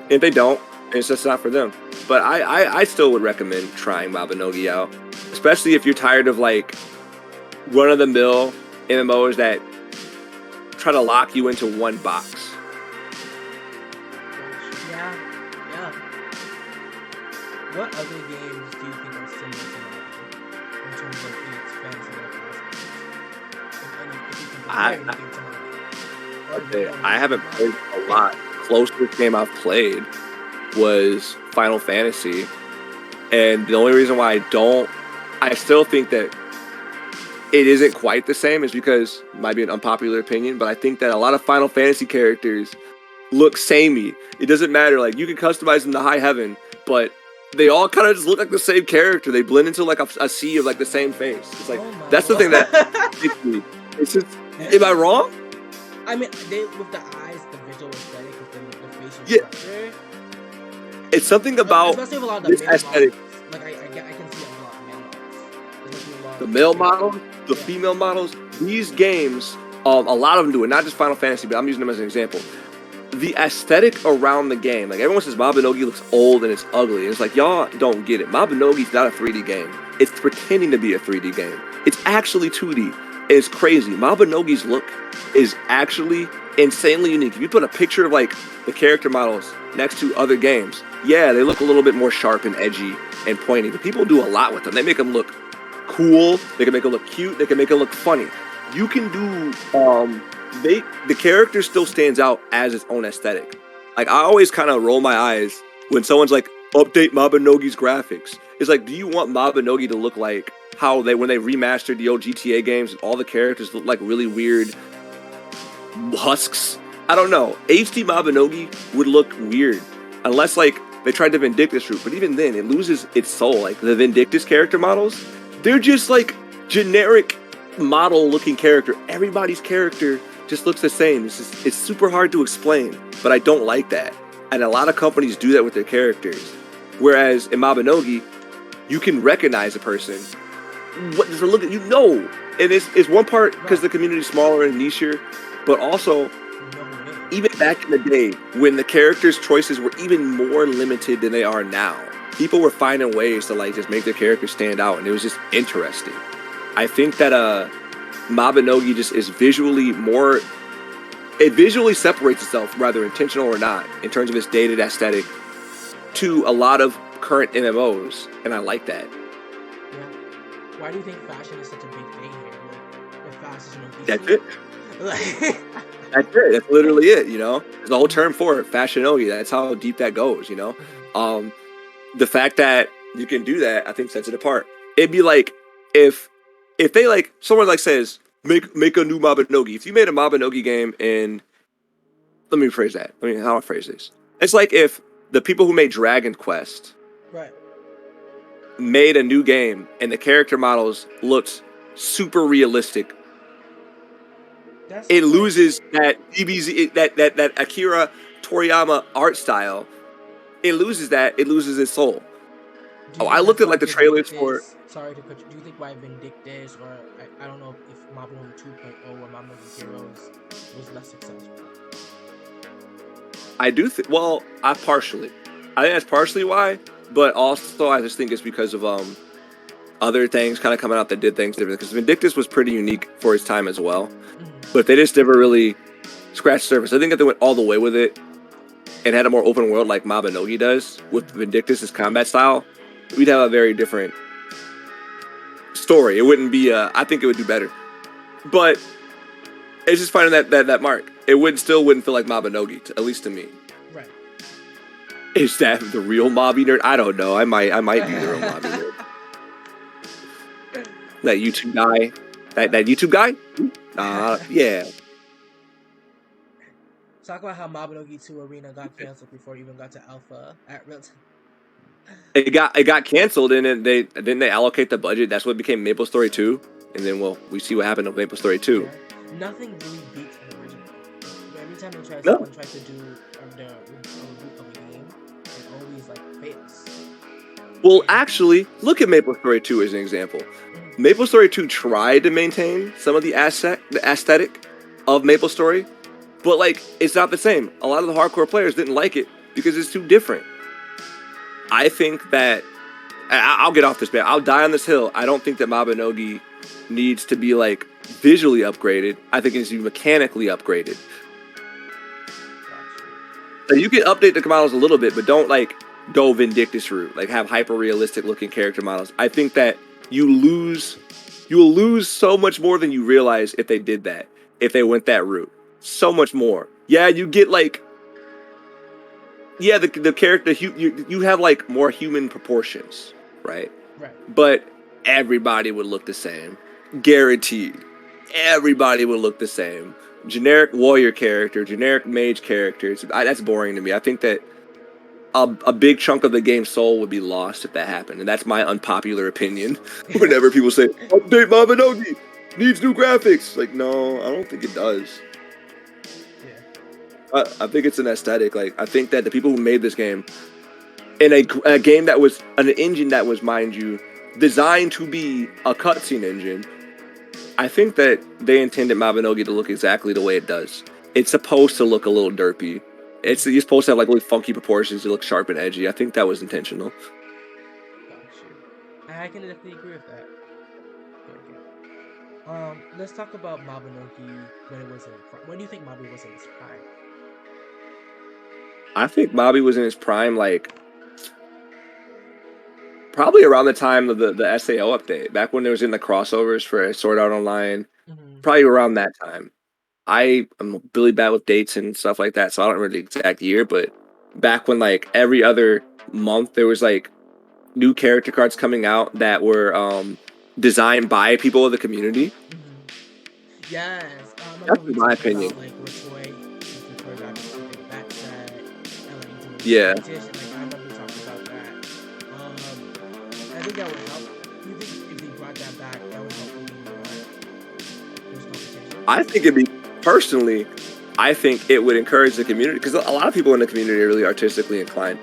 If they don't, it's just not for them. But I still would recommend trying Mabinogi out, especially if you're tired of like run-of-the-mill MMOs that try to lock you into one box. Yeah. What other games do you think are similar to Mabinogi in terms of the expansion of the I haven't played a lot. Closest game I've played was Final Fantasy, and the only reason why I still think that it isn't quite the same is because it might be an unpopular opinion, but I think that a lot of Final Fantasy characters look samey. It doesn't matter, like you can customize them to high heaven, but they all kind of just look like the same character. They blend into like a sea of like the same face. It's like that's the thing that makes me. It's just, am I wrong? I mean, with the eyes, the visual aesthetic, with the facial structure. It's something about especially with a lot of this the aesthetic. Like I can see a lot of male models. The male models, the female models. These games, a lot of them do it. Not just Final Fantasy, but I'm using them as an example. The aesthetic around the game, like everyone says Mabinogi looks old and it's ugly. And it's like, y'all don't get it. Mabinogi's not a 3D game. It's pretending to be a 3D game. It's actually 2D. And it's crazy. Mabinogi's look is actually insanely unique. If you put a picture of like the character models next to other games, yeah, they look a little bit more sharp and edgy and pointy. But people do a lot with them. They make them look cool. They can make them look cute. They can make them look funny. You can do the character still stands out as its own aesthetic. Like, I always kind of roll my eyes when someone's like, update Mabinogi's graphics. It's like, do you want Mabinogi to look like how when they remastered the old GTA games, all the characters look like really weird husks. I don't know. HD Mabinogi would look weird unless like they tried the Vindictus route, but even then it loses its soul. Like the Vindictus character models, they're just like generic model looking character. Everybody's character just looks the same. It's super hard to explain, but I don't like that. And a lot of companies do that with their characters. Whereas in Mabinogi, you can recognize a person. What does it look at? You know. And it's one part because the community's smaller and nicher, but also even back in the day when the characters' choices were even more limited than they are now, people were finding ways to like just make their characters stand out, and it was just interesting. I think that Mabinogi just is visually more. It visually separates itself, whether intentional or not, in terms of its dated aesthetic, to a lot of current MMOs, and I like that. Yeah. Why do you think fashion is such a big thing here? Like, if fashion is That's it. That's it. That's literally it. You know, there's a whole term for it, fashionogi. That's how deep that goes. You know, the fact that you can do that, I think, sets it apart. It'd be like if they like someone like says make a new Mabinogi. If you made a Mabinogi game and let me rephrase that. I mean, how do I phrase this? It's like if the people who made Dragon Quest made a new game and the character models looked super realistic. It loses that DBZ, that Akira Toriyama art style. It loses that. It loses its soul. Oh, I looked at like the trailers for. Sorry to cut you. Do you think why Vindictus or I don't know if Mabinogi 2.0 or Mabinogi Heroes was less successful? I do think. Well, I think that's partially why, but also I just think it's because of other things kind of coming out that did things different. Because Vindictus was pretty unique for its time as well, but they just never really scratched the surface. I think if they went all the way with it and had a more open world like Mabinogi does with Vindictus' combat style, we'd have a very different story. It wouldn't be. I think it would do better, but it's just finding that mark. It wouldn't feel like Mabinogi, at least to me. Right. Is that the real MabiNerd? I don't know. I might be the real MabiNerd. That YouTube guy. That YouTube guy? Yeah. Talk about how Mabinogi 2 Arena got canceled before it even got to alpha at RealTalk. It got canceled, and then they allocate the budget. That's what became MapleStory 2, and then we see what happened with MapleStory 2. Yeah. Nothing really beats the original. Every time someone tries to do the reboot of a game, it always like fails. Well, actually, look at MapleStory 2 as an example. MapleStory 2 tried to maintain some of the aesthetic of MapleStory, but like it's not the same. A lot of the hardcore players didn't like it because it's too different. I think that I'll get off this bit. I'll die on this hill. I don't think that Mabinogi needs to be like visually upgraded. I think it needs to be mechanically upgraded. So you can update the models a little bit, but don't like go Vindictus route. Like have hyper realistic looking character models. I think that you'll lose so much more than you realize if they did that. If they went that route, so much more. Yeah, you get like. Yeah, the character you have like more human proportions, right? Right. But everybody would look the same, guaranteed. Everybody would look the same. Generic warrior character, generic mage characters. That's boring to me. I think that a big chunk of the game's soul would be lost if that happened, and that's my unpopular opinion. Whenever people say update Mabinogi needs new graphics, like no, I don't think it does. I think it's an aesthetic. Like I think that the people who made this game, in a game that was an engine that was, mind you, designed to be a cutscene engine, I think that they intended Mabinogi to look exactly the way it does. It's supposed to look a little derpy. You're supposed to have like really funky proportions to look sharp and edgy. I think that was intentional. Gotcha. I can definitely agree with that. Okay. Let's talk about Mabinogi when it was in. When do you think Mabi was in its prime? I think Mabi was in his prime, like probably around the time of the SAO update, back when there was in the crossovers for Sword Art Online. Probably around that time. I'm really bad with dates and stuff like that, so I don't remember the exact year, but back when like every other month there was like new character cards coming out that were designed by people of the community. Yes, remember That's we my talked opinion. about like Latoy, if Latoy got something backset and like doing Yeah. competition. Like I remember talking about that. I think that would help. Do you think if they brought that back, that would help maybe more those competitions? I think it'd be personally, I think it would encourage the community because a lot of people in the community are really artistically inclined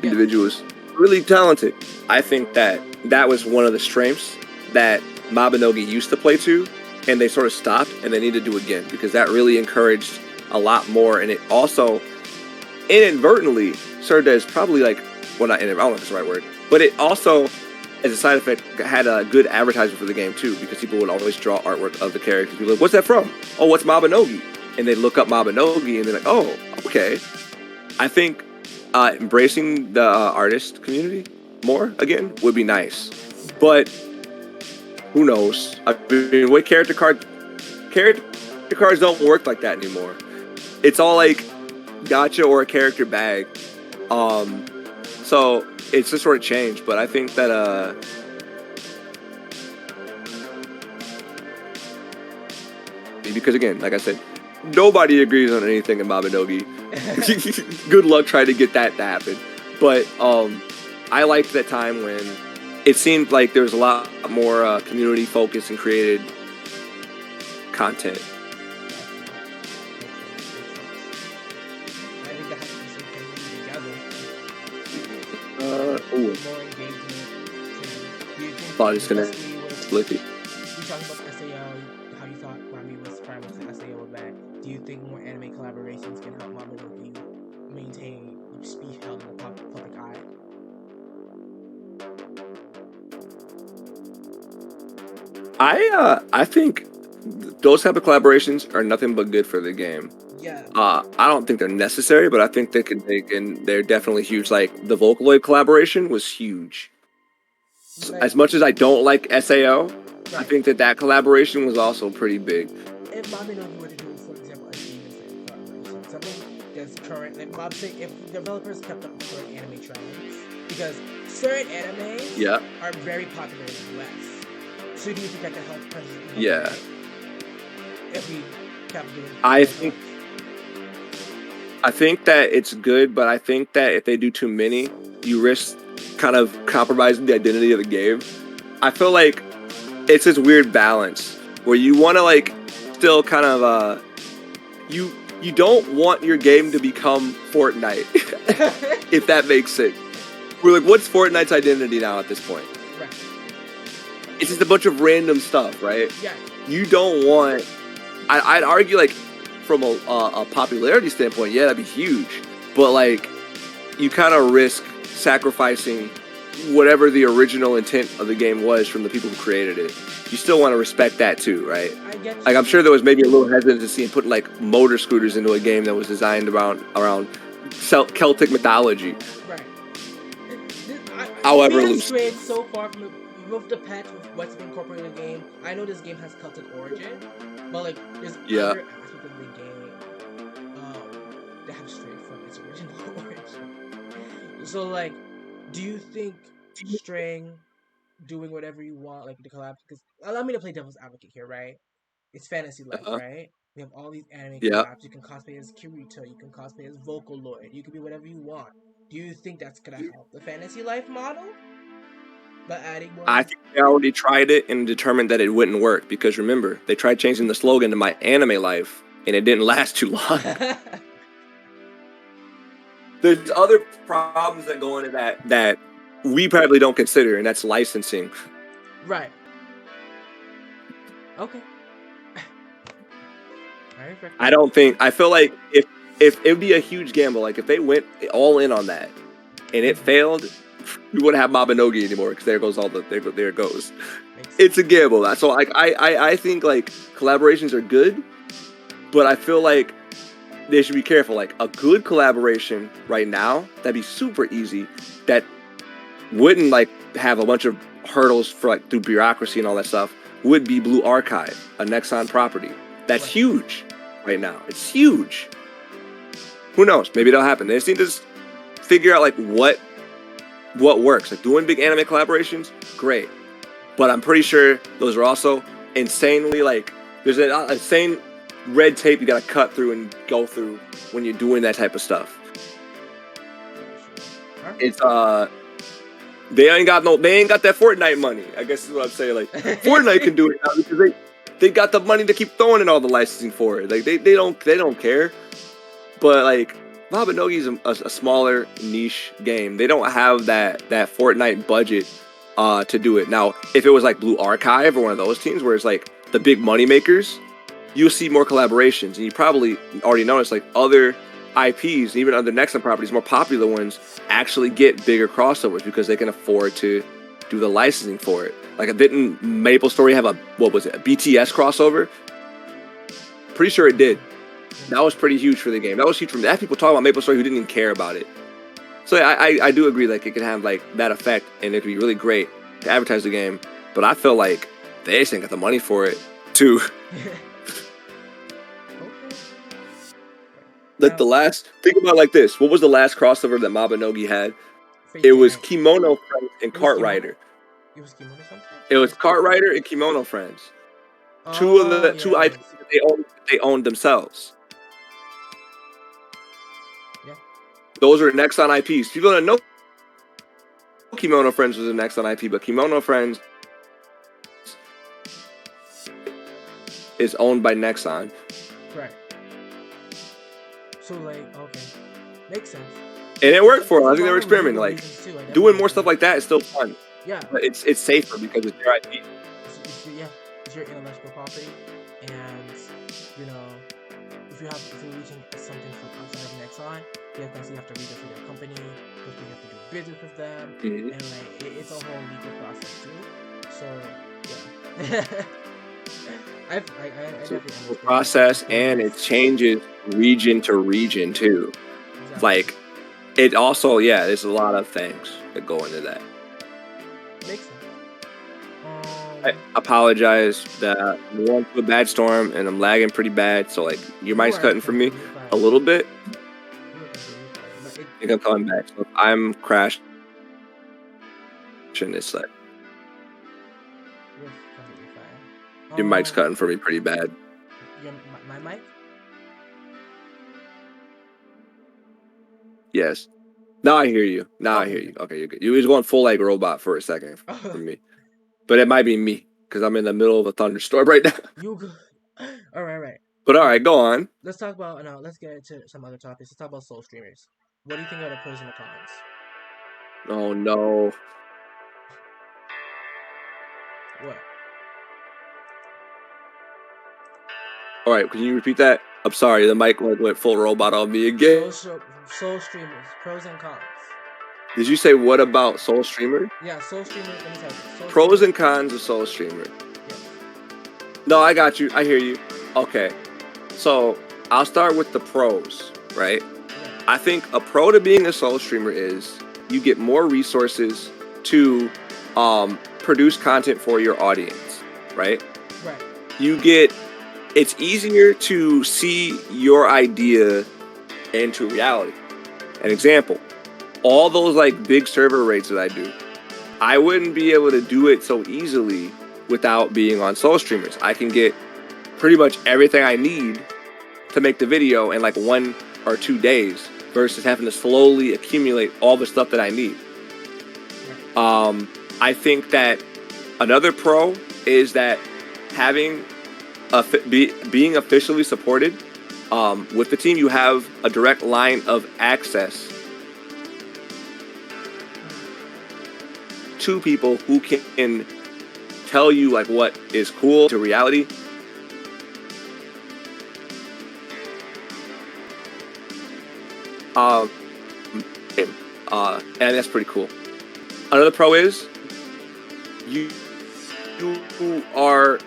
Yes. individuals, really talented. I think that that was one of the strengths that Mabinogi used to play to, and they sort of stopped and they need to do again because that really encouraged a lot more, and it also inadvertently served as probably like, well, not inadvertent, I don't know if it's the right word, but it also, as a side effect, had a good advertisement for the game too, because people would always draw artwork of the characters. People like, what's that from? Oh, what's Mabinogi? And they look up Mabinogi and they're like, oh, okay. I think embracing the artist community more again would be nice, but who knows? I mean, what character cards don't work like that anymore. It's all like gotcha or a character bag. So it's just sort of changed, but I think that because again, like I said, nobody agrees on anything in Mabinogi. Good luck trying to get that to happen. But I liked that time when it seemed like there was a lot more community focused and created content. I think that has to be something together. Ooh, More engagement. Do you think thought it's gonna especially with split it. we talked about the SAO, how you thought Mami was trying with the SAO with that. Do you think more anime collaborations can help Mabinogi maintain be held in the public eye? I think those type of collaborations are nothing but good for the game. Yeah. I don't think they're necessary, but I think they're definitely huge. Like the Vocaloid collaboration was huge. Like, As much as I don't like SAO, I right. think that collaboration was also pretty big. If Mabinogi were to do, for example, a Demon Slayer collaboration, something that's current, like Bob said, if developers kept up with certain anime trends, because certain animes Yeah. are very popular in the US. So do you think that could help present? Yeah. If we kept doing, I think that it's good, but I think that if they do too many, you risk kind of compromising the identity of the game. I feel like it's this weird balance where you want to like still kind of you don't want your game to become Fortnite, if that makes sense. We're like, what's Fortnite's identity now at this point? Right. It's just a bunch of random stuff, right? Yeah. You don't want. I'd argue like from a popularity standpoint, yeah, that'd be huge. But like, you kind of risk sacrificing whatever the original intent of the game was from the people who created it. You still want to respect that too, right? I get you. Like, I'm sure there was maybe a little hesitancy in putting like motor scooters into a game that was designed around Celtic mythology. Right. However we have loose. strayed so far from with the patch with what's been incorporated in the game. I know this game has Celtic origin, but like there's other aspects of the game that have strayed from its original origin. So like, do you think straying, doing whatever you want, like the collab? Because allow me to play devil's advocate here, right? It's fantasy life, right? We have all these anime collabs. You can cosplay as Kirito. You can cosplay as Vocaloid. You can be whatever you want. Do you think that's gonna help the fantasy life model? By adding more? I think they already tried it and determined that it wouldn't work because remember, they tried changing the slogan to my anime life and it didn't last too long. There's other problems that go into that we probably don't consider, and that's licensing. Right. Okay. I feel like if it would be a huge gamble, like if they went all in on that and it failed, we wouldn't have Mabinogi anymore because there it goes. It's a gamble. So like I think like collaborations are good, but I feel like they should be careful. Like a good collaboration right now, that'd be super easy. That wouldn't like have a bunch of hurdles for like through bureaucracy and all that stuff. Would be Blue Archive, a Nexon property. That's huge right now. It's huge. Who knows? Maybe it'll happen. They just need to figure out like what works. Like doing big anime collaborations, great. But I'm pretty sure those are also insanely like there's an insane red tape you gotta cut through and go through when you're doing that type of stuff. It's they ain't got that Fortnite money. I guess is what I'm saying. Like Fortnite can do it now because they got the money to keep throwing in all the licensing for it. Like they don't care. But like Mabinogi is a smaller niche game. They don't have that Fortnite budget to do it. Now, if it was like Blue Archive or one of those teams where it's like the big money makers, you'll see more collaborations, and you probably already noticed like other IPs, even other Nexon properties, more popular ones, actually get bigger crossovers because they can afford to do the licensing for it. Like, didn't MapleStory have a BTS crossover? Pretty sure it did. That was pretty huge for the game. That was huge for me. I had people talking about MapleStory who didn't even care about it. So yeah, I do agree, like it can have like that effect, and it could be really great to advertise the game. But I feel like they just didn't get the money for it too. Like think about it like this. What was the last crossover that Mabinogi had? It was Kimono Friends and Cartwriter. It was Kimono something? It was Cartwriter and Kimono Friends. Two IPs that they owned themselves. Yeah. Those are Nexon IPs. People don't know Kimono Friends was a Nexon IP, but Kimono Friends is owned by Nexon. Right. So like, okay, makes sense. And it worked for them. I think they were experimenting. Like doing more stuff like that is still fun. Yeah. But it's safer because it's their IP. It's your intellectual property, and you know, if you're reaching something from outside of Nexon, you have to register their company, because we have to do business with them, and like it's a whole legal process too. So yeah. I definitely understand. Process, and it changes region to region too. Exactly. Like it also, there's a lot of things that go into that. Makes sense. I apologize that we're going through a bad storm and I'm lagging pretty bad, so like your mic's cutting for me a little bit. I think I'm coming back. So if I'm crashing this side. Your mic's cutting for me pretty bad. My mic? Yes. Now I hear you. I hear you. Okay, you're good. You was going full like robot for a second for me. But it might be me, because I'm in the middle of a thunderstorm right now. You good. Alright. But alright, go on. Let's talk about, let's get into some other topics. Let's talk about soul streamers. What do you think are the pros and the cons? Oh no. What? Alright, can you repeat that? I'm sorry, the mic went full robot on me again. Soul streamers, pros and cons. Did you say what about soul streamer? Yeah, soul streamer. Let me tell you. Pros and cons of soul streamer. Yes. No, I got you. I hear you. Okay. So I'll start with the pros, right? Yeah. I think a pro to being a soul streamer is you get more resources to produce content for your audience, right? Right. It's easier to see your idea into reality. An example, all those like big server rates that I do, I wouldn't be able to do it so easily without being on soul streamers. I can get pretty much everything I need to make the video in like 1 or 2 days versus having to slowly accumulate all the stuff that I need. I think that another pro is that having being officially supported with the team, you have a direct line of access to people who can tell you like what is cool to reality. And that's pretty cool. Another pro is you are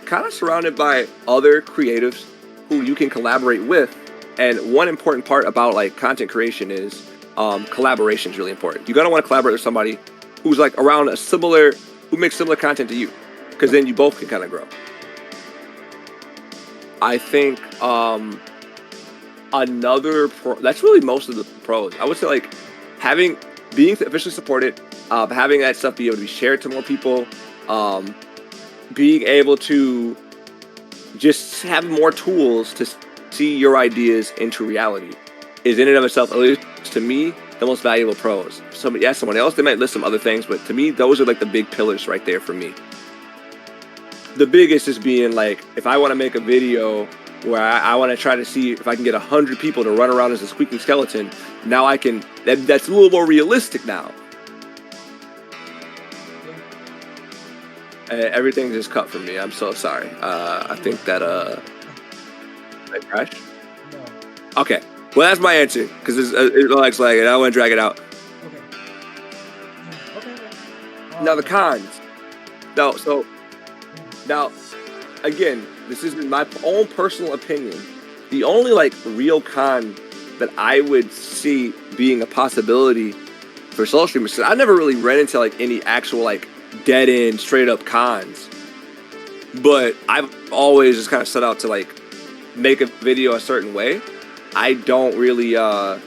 kind of surrounded by other creatives who you can collaborate with. And one important part about like content creation is collaboration is really important. You're gonna want to collaborate with somebody who's like around who makes similar content to you, because then you both can kind of grow. I think another pro, that's really most of the pros. I would say like being officially supported, having that stuff be able to be shared to more people, being able to just having more tools to see your ideas into reality is in and of itself, at least to me, the most valuable pros. Someone else, they might list some other things, but to me, those are like the big pillars right there for me. The biggest is being like, if I want to make a video where I want to try to see if I can get 100 people to run around as a squeaking skeleton, now I can, that's a little more realistic now. Everything just cut for me. I'm so sorry. I think that, did I crash? No. Okay. Well, that's my answer, because it looks like it. I want to drag it out. Okay. Now, the cons. Now, again, this is my own personal opinion. The only, like, real con that I would see being a possibility for social streamers, I never really ran into, like, any actual, like, dead-end, straight-up cons. But I've always just kind of set out to, like, make a video a certain way. I don't really, I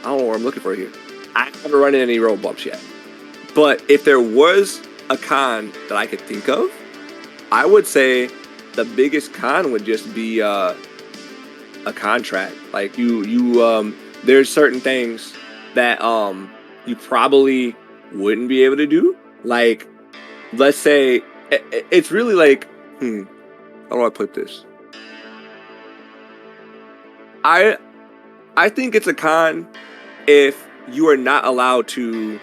don't know what I'm looking for here. I haven't run into any road bumps yet. But if there was a con that I could think of, I would say the biggest con would just be a contract. Like there's certain things that you probably wouldn't be able to do. Like, let's say it's really like, how do I put this? I think it's a con if you are not allowed to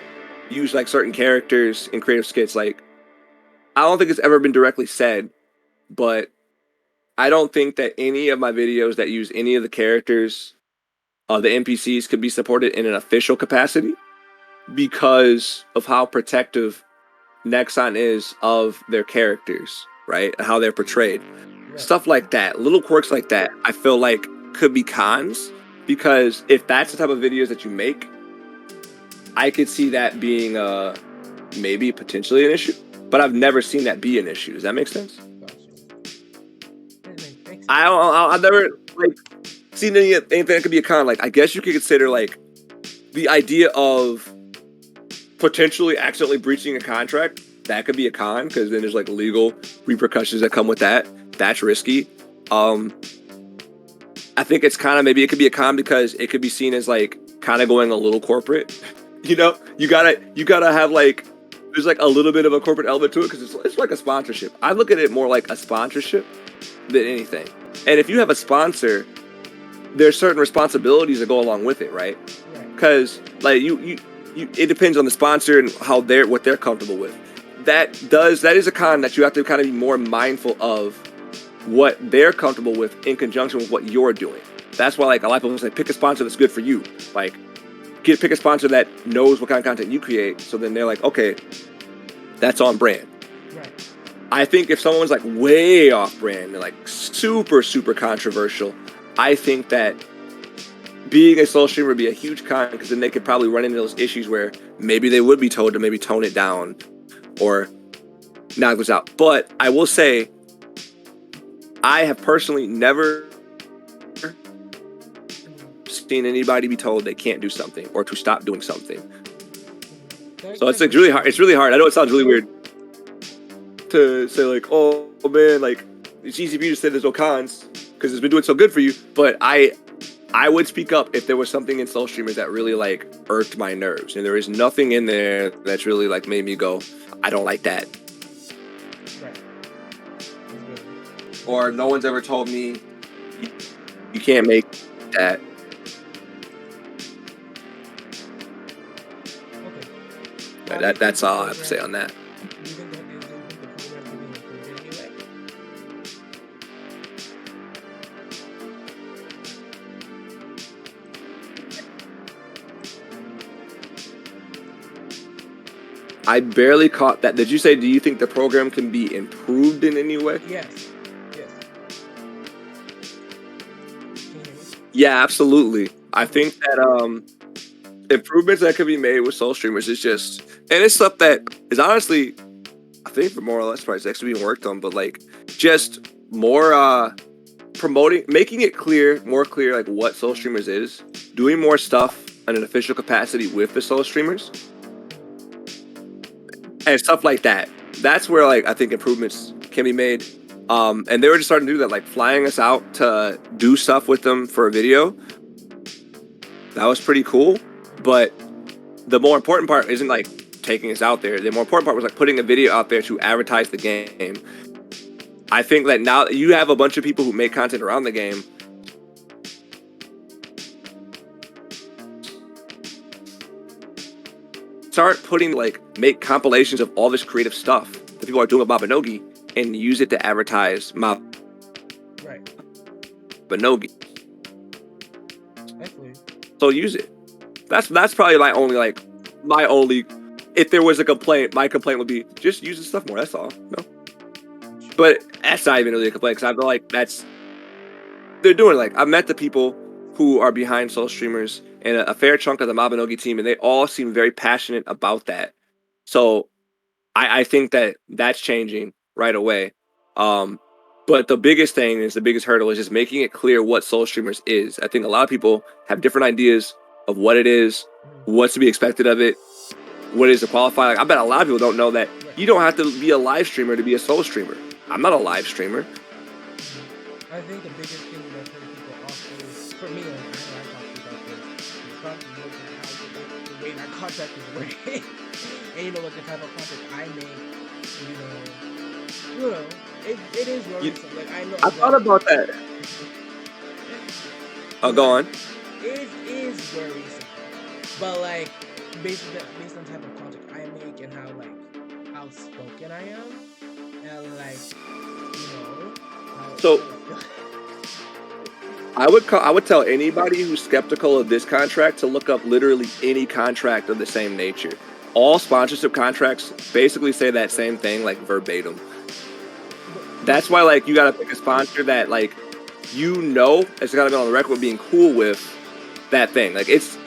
use like certain characters in creative skits. Like, I don't think it's ever been directly said, but I don't think that any of my videos that use any of the characters, the NPCs, could be supported in an official capacity because of how protective Nexon is of their characters, right? And how they're portrayed. Right. Stuff like that, little quirks like that, I feel like could be cons, because if that's the type of videos that you make, I could see that being maybe potentially an issue, but I've never seen that be an issue. Does that make sense? I've never like seen anything that could be a con. Like, I guess you could consider like the idea of potentially accidentally breaching a contract. That could be a con, because then there's like legal repercussions that come with that. That's risky. I think it's kind of, maybe it could be a con because it could be seen as like kind of going a little corporate. You know, you gotta have like, there's like a little bit of a corporate element to it, because it's like a sponsorship. I look at it more like a sponsorship than anything. And if you have a sponsor, there's certain responsibilities that go along with it, right? Because like you it depends on the sponsor and what they're comfortable with. That is a con that you have to kind of be more mindful of what they're comfortable with in conjunction with what you're doing. That's why like a lot of people say pick a sponsor that's good for you. Like, pick a sponsor that knows what kind of content you create, so then they're like, okay, that's on brand. Right. I think if someone's like way off brand and like super, super controversial, I think that being a social streamer would be a huge con, because then they could probably run into those issues where maybe they would be told to maybe tone it down or knock this out. But I will say, I have personally never seen anybody be told they can't do something or to stop doing something. So it's like really hard. It's really hard. I know it sounds really weird to say like, oh man, like it's easy for you to say there's no cons because it's been doing so good for you. But I would speak up if there was something in social streamers that really like irked my nerves, and there is nothing in there that's really like made me go, I don't like that. Right. Or no one's ever told me you can't make that. Okay. That's all I have to say on that. I barely caught that. Did you say, do you think the program can be improved in any way? Yes. Yeah, absolutely. I think that improvements that could be made with social streamers is just, and it's stuff that is honestly, I think for more or less parts actually being worked on, but like just more promoting, making it more clear like what social streamers is, doing more stuff in an official capacity with the social streamers. And stuff like that. That's where like I think improvements can be made. And they were just starting to do that, like flying us out to do stuff with them for a video. That was pretty cool. But the more important part isn't like taking us out there. The more important part was like putting a video out there to advertise the game. I think that now you have a bunch of people who make content around the game. Start putting make compilations of all this creative stuff that people are doing with Mabinogi and use it to advertise Mabinogi. Definitely. So use it. That's probably my only. If there was a complaint, my complaint would be just use the stuff more. That's all. No. But that's not even really a complaint, because I feel like they're doing it. I've met the people who are behind Soul Streamers and a fair chunk of the Mabinogi team, and they all seem very passionate about that. So I think that that's changing right away. But the biggest hurdle is just making it clear what Soul Streamers is. I think a lot of people have different ideas of what it is, what's to be expected of it, what it is to qualify. I bet a lot of people don't know that you don't have to be a live streamer to be a Soul Streamer. I'm not a live streamer. I think the biggest thing that turns people off is, for me, I know I talked about this, is probably how the way my contract is working. And what the type of content I make, it is worrisome. I know. I thought about that. Go on. It is worrisome. But based on the type of content I make and how outspoken I am, and so I would tell anybody who's skeptical of this contract to look up literally any contract of the same nature. All sponsorship contracts basically say that same thing, verbatim. That's why you gotta pick a sponsor that it's gotta be on the record with being cool with that thing. It's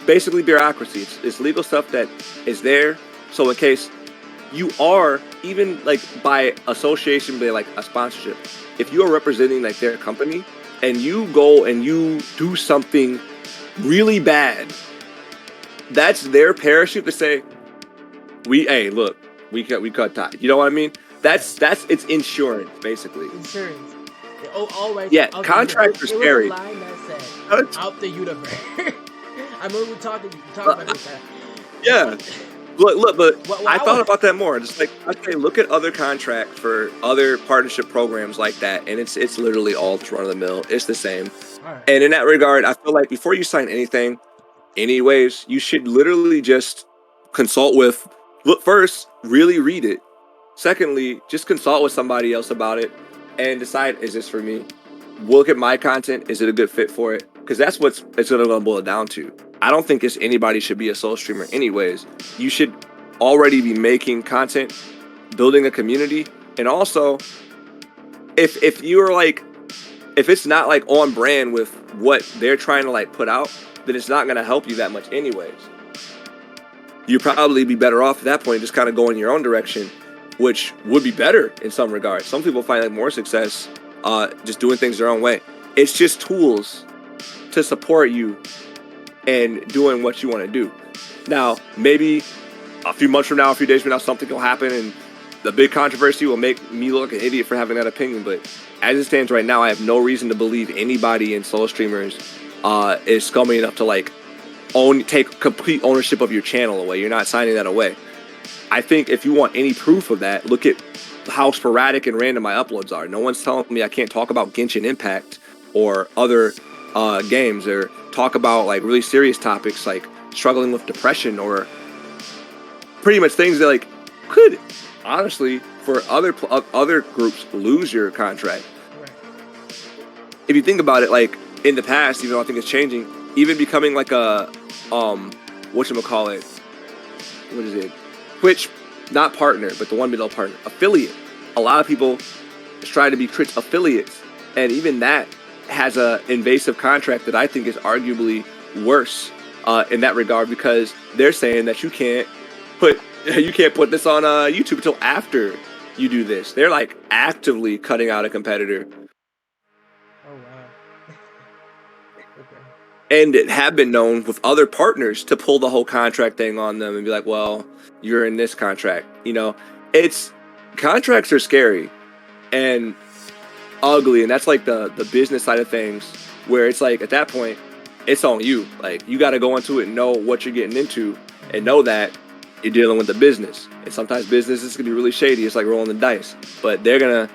basically bureaucracy. It's legal stuff that is there. So in case you are, even by association, by a sponsorship, if you are representing their company and you go and you do something really bad, that's their parachute to say, we cut ties. You know what I mean? That's it's insurance, basically. Insurance. All right. Yeah, contracts are scary. It was a line that said, out the universe. I remember we talking about this. Yeah. Look, but I thought about that more. Just okay, look at other contracts for other partnership programs like that, and it's literally all run of the mill. It's the same. Right. And in that regard, I feel like before you sign anything, anyways, you should literally just consult with. Look, first, really read it. Secondly, just consult with somebody else about it and decide, is this for me? Look at my content. Is it a good fit for it? Because that's what it's going to boil down to. I don't think anybody should be a Soul Streamer anyways. You should already be making content, building a community, and also, if you're if it's not on brand with what they're trying to put out, then it's not going to help you that much anyways. You'd probably be better off at that point just kind of going your own direction, which would be better in some regards. Some people find more success just doing things their own way. It's just tools to support you and doing what you want to do. Now, maybe a few months from now, a few days from now, something will happen and the big controversy will make me look like an idiot for having that opinion. But as it stands right now, I have no reason to believe anybody in Soul Streamers is scummy enough to take complete ownership of your channel away. You're not signing that away. I think if you want any proof of that, look at how sporadic and random my uploads are. No one's telling me I can't talk about Genshin Impact or other games, or talk about really serious topics like struggling with depression, or pretty much things that could honestly for other groups lose your contract. Right. If you think about it, in the past, even though I think it's changing, even becoming a whatchamacallit, what is it? Twitch, not partner, but the one below partner, affiliate. A lot of people try to be Twitch affiliates, and even that has a invasive contract that I think is arguably worse in that regard, because they're saying that you can't put this on YouTube until after you do this. They're actively cutting out a competitor. Oh wow. Okay. And it have been known with other partners to pull the whole contract thing on them and be like, well, you're in this contract. Contracts are scary. and ugly. And that's like the business side of things, where it's like at that point, it's on you. Like you got to go into it and know what you're getting into, and know that you're dealing with the business. And sometimes business is gonna be really shady. It's like rolling the dice, but they're gonna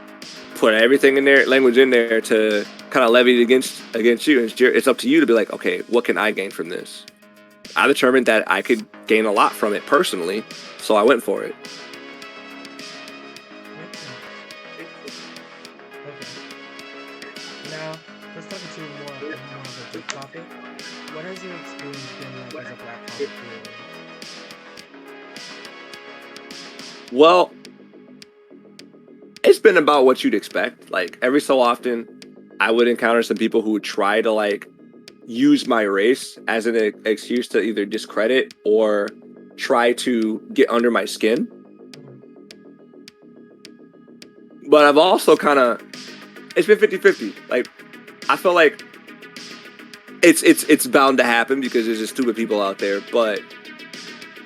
put everything in there, language in there to kind of levy it against you. And it's up to you to be like, okay, what can I gain from this? I determined that I could gain a lot from it personally, so I went for it. Okay. Now, let's talk to more of a deep topic. What has your experience been like as a Black content creator? Well, it's been about what you'd expect. Like every so often, I would encounter some people who would try to like use my race as an excuse to either discredit or try to get under my skin. But I've also kind of, it's been 50-50. Like I feel like it's bound to happen because there's just stupid people out there. But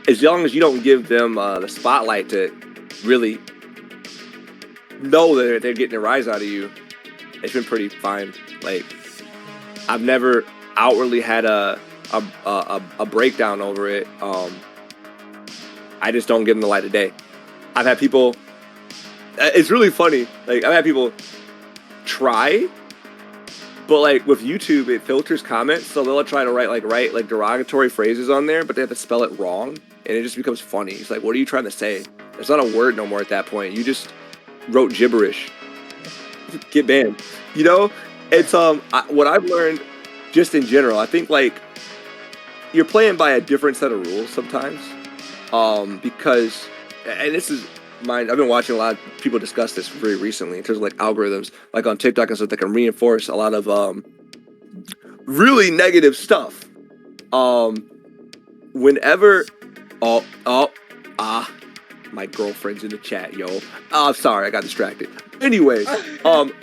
as long as you don't give them the spotlight to really know that they're getting a rise out of you, it's been pretty fine. Like I've never outwardly had a breakdown over it. I just don't give them the light of day. I've had people. It's really funny. Like I've had people try, but like with YouTube, it filters comments, so they'll try to write derogatory phrases on there, but they have to spell it wrong, and it just becomes funny. It's like, what are you trying to say? It's not a word no more at that point. You just wrote gibberish. Get banned. You know, it's what I've learned just in general. I think like you're playing by a different set of rules sometimes, because, and this is mine. I've been watching a lot of people discuss this very recently in terms of like algorithms, like on TikTok and stuff that can reinforce a lot of really negative stuff. Whenever, my girlfriend's in the chat, yo. Oh, sorry, I got distracted. Anyways,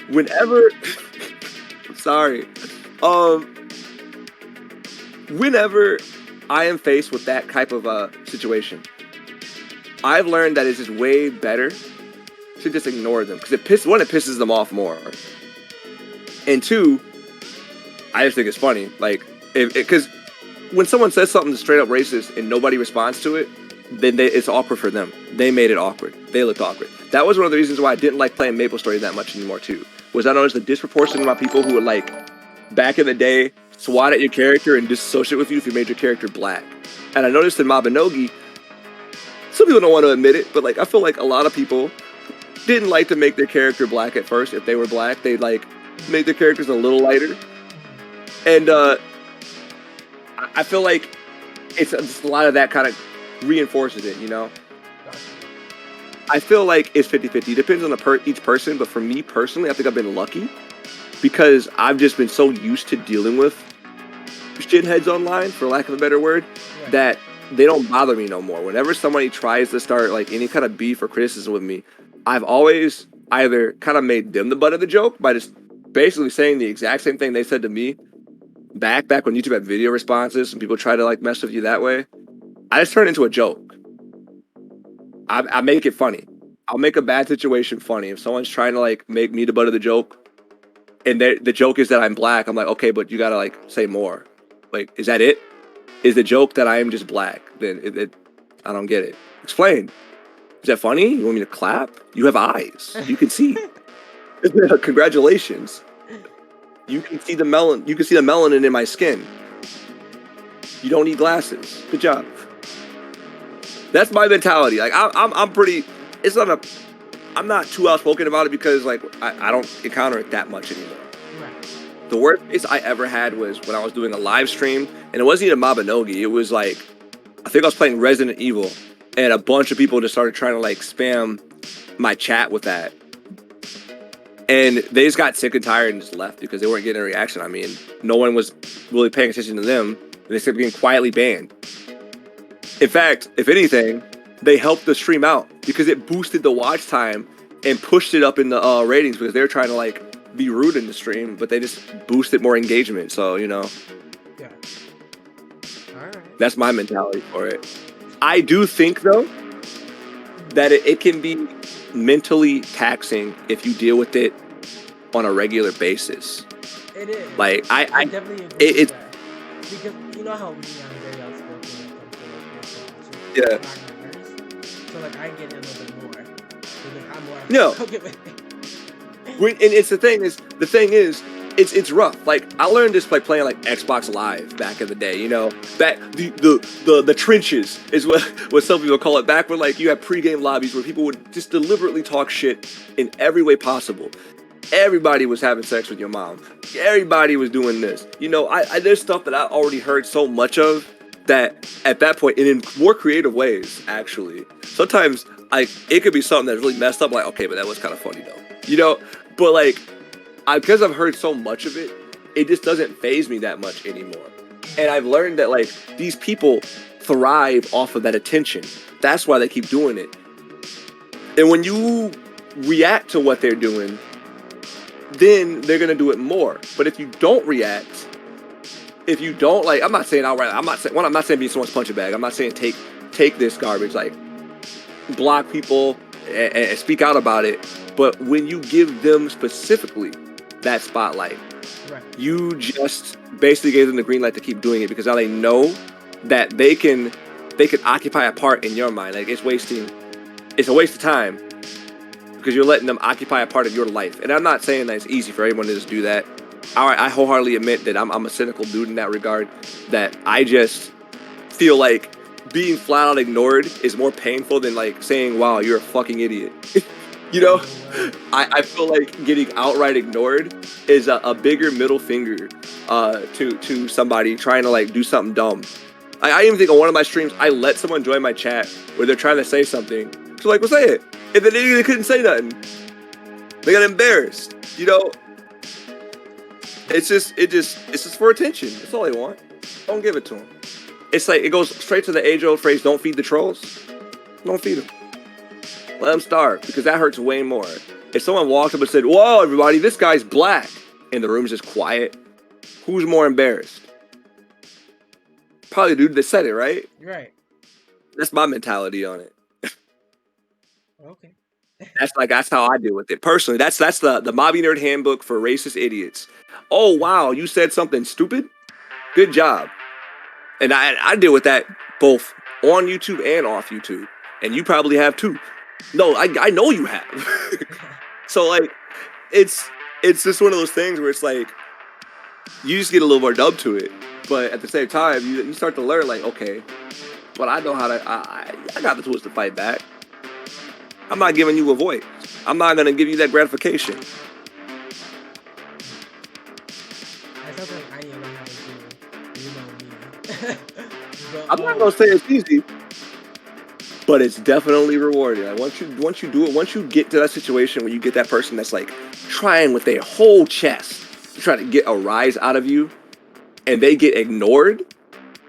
whenever, sorry, whenever I am faced with that type of situation, I've learned that it's just way better to just ignore them, because it pisses them off more, and two, I just think it's funny. Like, because when someone says something straight up racist and nobody responds to it, then it's awkward for them. They made it awkward. They looked awkward. That was one of the reasons why I didn't like playing MapleStory that much anymore too. Was I noticed the disproportionate amount of people who would like, back in the day, swat at your character and disassociate with you if you made your character black. And I noticed in Mabinogi, some people don't want to admit it, but like I feel like a lot of people didn't like to make their character black at first. If they were black, they'd like make their characters a little lighter. And I feel like it's just a lot of that kind of reinforces it, you know? I feel like it's 50-50. It depends on each person, but for me personally, I think I've been lucky because I've just been so used to dealing with shitheads online, for lack of a better word, that they don't bother me no more. Whenever somebody tries to start like any kind of beef or criticism with me, I've always either kind of made them the butt of the joke by just basically saying the exact same thing they said to me back when YouTube had video responses and people try to like mess with you that way. I just turn it into a joke. I make it funny. I'll make a bad situation funny. If someone's trying to like make me the butt of the joke, and the joke is that I'm black, I'm like, okay, but you gotta like say more. Like, is that it? Is the joke that I am just black? Then I don't get it. Explain. Is that funny? You want me to clap? You have eyes. You can see. Congratulations. You can see the melon. You can see the melanin in my skin. You don't need glasses. Good job. That's my mentality. Like I'm pretty. It's not a. I'm not too outspoken about it because like I don't encounter it that much anymore. Right. The worst case I ever had was when I was doing a live stream, and it wasn't even Mabinogi. It was like, I think I was playing Resident Evil, and a bunch of people just started trying to like spam my chat with that, and they just got sick and tired and just left because they weren't getting a reaction. I mean, no one was really paying attention to them, and they started being quietly banned. In fact, if anything, they helped the stream out because it boosted the watch time and pushed it up in the ratings because they were trying to like be rude in the stream, but they just boosted more engagement. So, you know, yeah. All right. That's my mentality for it. I do think though that it can be mentally taxing if you deal with it on a regular basis. It is. Like I definitely agree with it's that. Because you know how me, I'm very outspoken when it comes to like yeah. black murders. So like I get it a little bit more because I'm more No. outspoken with it. And it's the thing is, it's rough. Like I learned this by playing like Xbox Live back in the day. You know, that the trenches is what some people call it. Back when like you had pregame lobbies where people would just deliberately talk shit in every way possible. Everybody was having sex with your mom. Everybody was doing this. You know, I there's stuff that I already heard so much of that at that point, and in more creative ways, actually. Sometimes like it could be something that's really messed up. Like, okay, but that was kind of funny though. You know, but like, because I've heard so much of it, it just doesn't faze me that much anymore. And I've learned that like these people thrive off of that attention. That's why they keep doing it. And when you react to what they're doing, then they're gonna do it more. But if you don't react, if you don't like, I'm not saying outright. I'm not saying be someone's punching bag. I'm not saying take this garbage. Like block people and speak out about it. But when you give them specifically that spotlight, Right. you just basically gave them the green light to keep doing it because now they know that they can occupy a part in your mind. Like it's a waste of time because you're letting them occupy a part of your life. And I'm not saying that it's easy for everyone to just do that. I wholeheartedly admit that I'm a cynical dude in that regard, that I just feel like being flat out ignored is more painful than like saying, wow, you're a fucking idiot. You know, I feel like getting outright ignored is a bigger middle finger to somebody trying to like do something dumb. I even think on one of my streams, I let someone join my chat where they're trying to say something. So like, well, say it. And then they couldn't say nothing. They got embarrassed. You know, it's just for attention. That's all they want. Don't give it to them. It's like, it goes straight to the age-old phrase, don't feed the trolls. Don't feed them. Let them starve, because that hurts way more. If someone walked up and said, whoa, everybody, this guy's black, and the room's just quiet, who's more embarrassed? Probably the dude that said it, right? Right. That's my mentality on it. Okay. That's how I deal with it. Personally, that's the MabiNerd handbook for racist idiots. Oh, wow, you said something stupid? Good job. And I deal with that both on YouTube and off YouTube. And you probably have too. No, I know you have. So like, it's just one of those things where it's like, you just get a little more dumb to it. But at the same time, you start to learn like, okay, but I know how to, I got the tools to fight back. I'm not giving you a voice. I'm not going to give you that gratification. That sounds like I am gonna have to do, you know me. But, I'm not going to say it's easy, but it's definitely rewarding. Like once you do it, once you get to that situation where you get that person that's like trying with their whole chest to try to get a rise out of you, and they get ignored,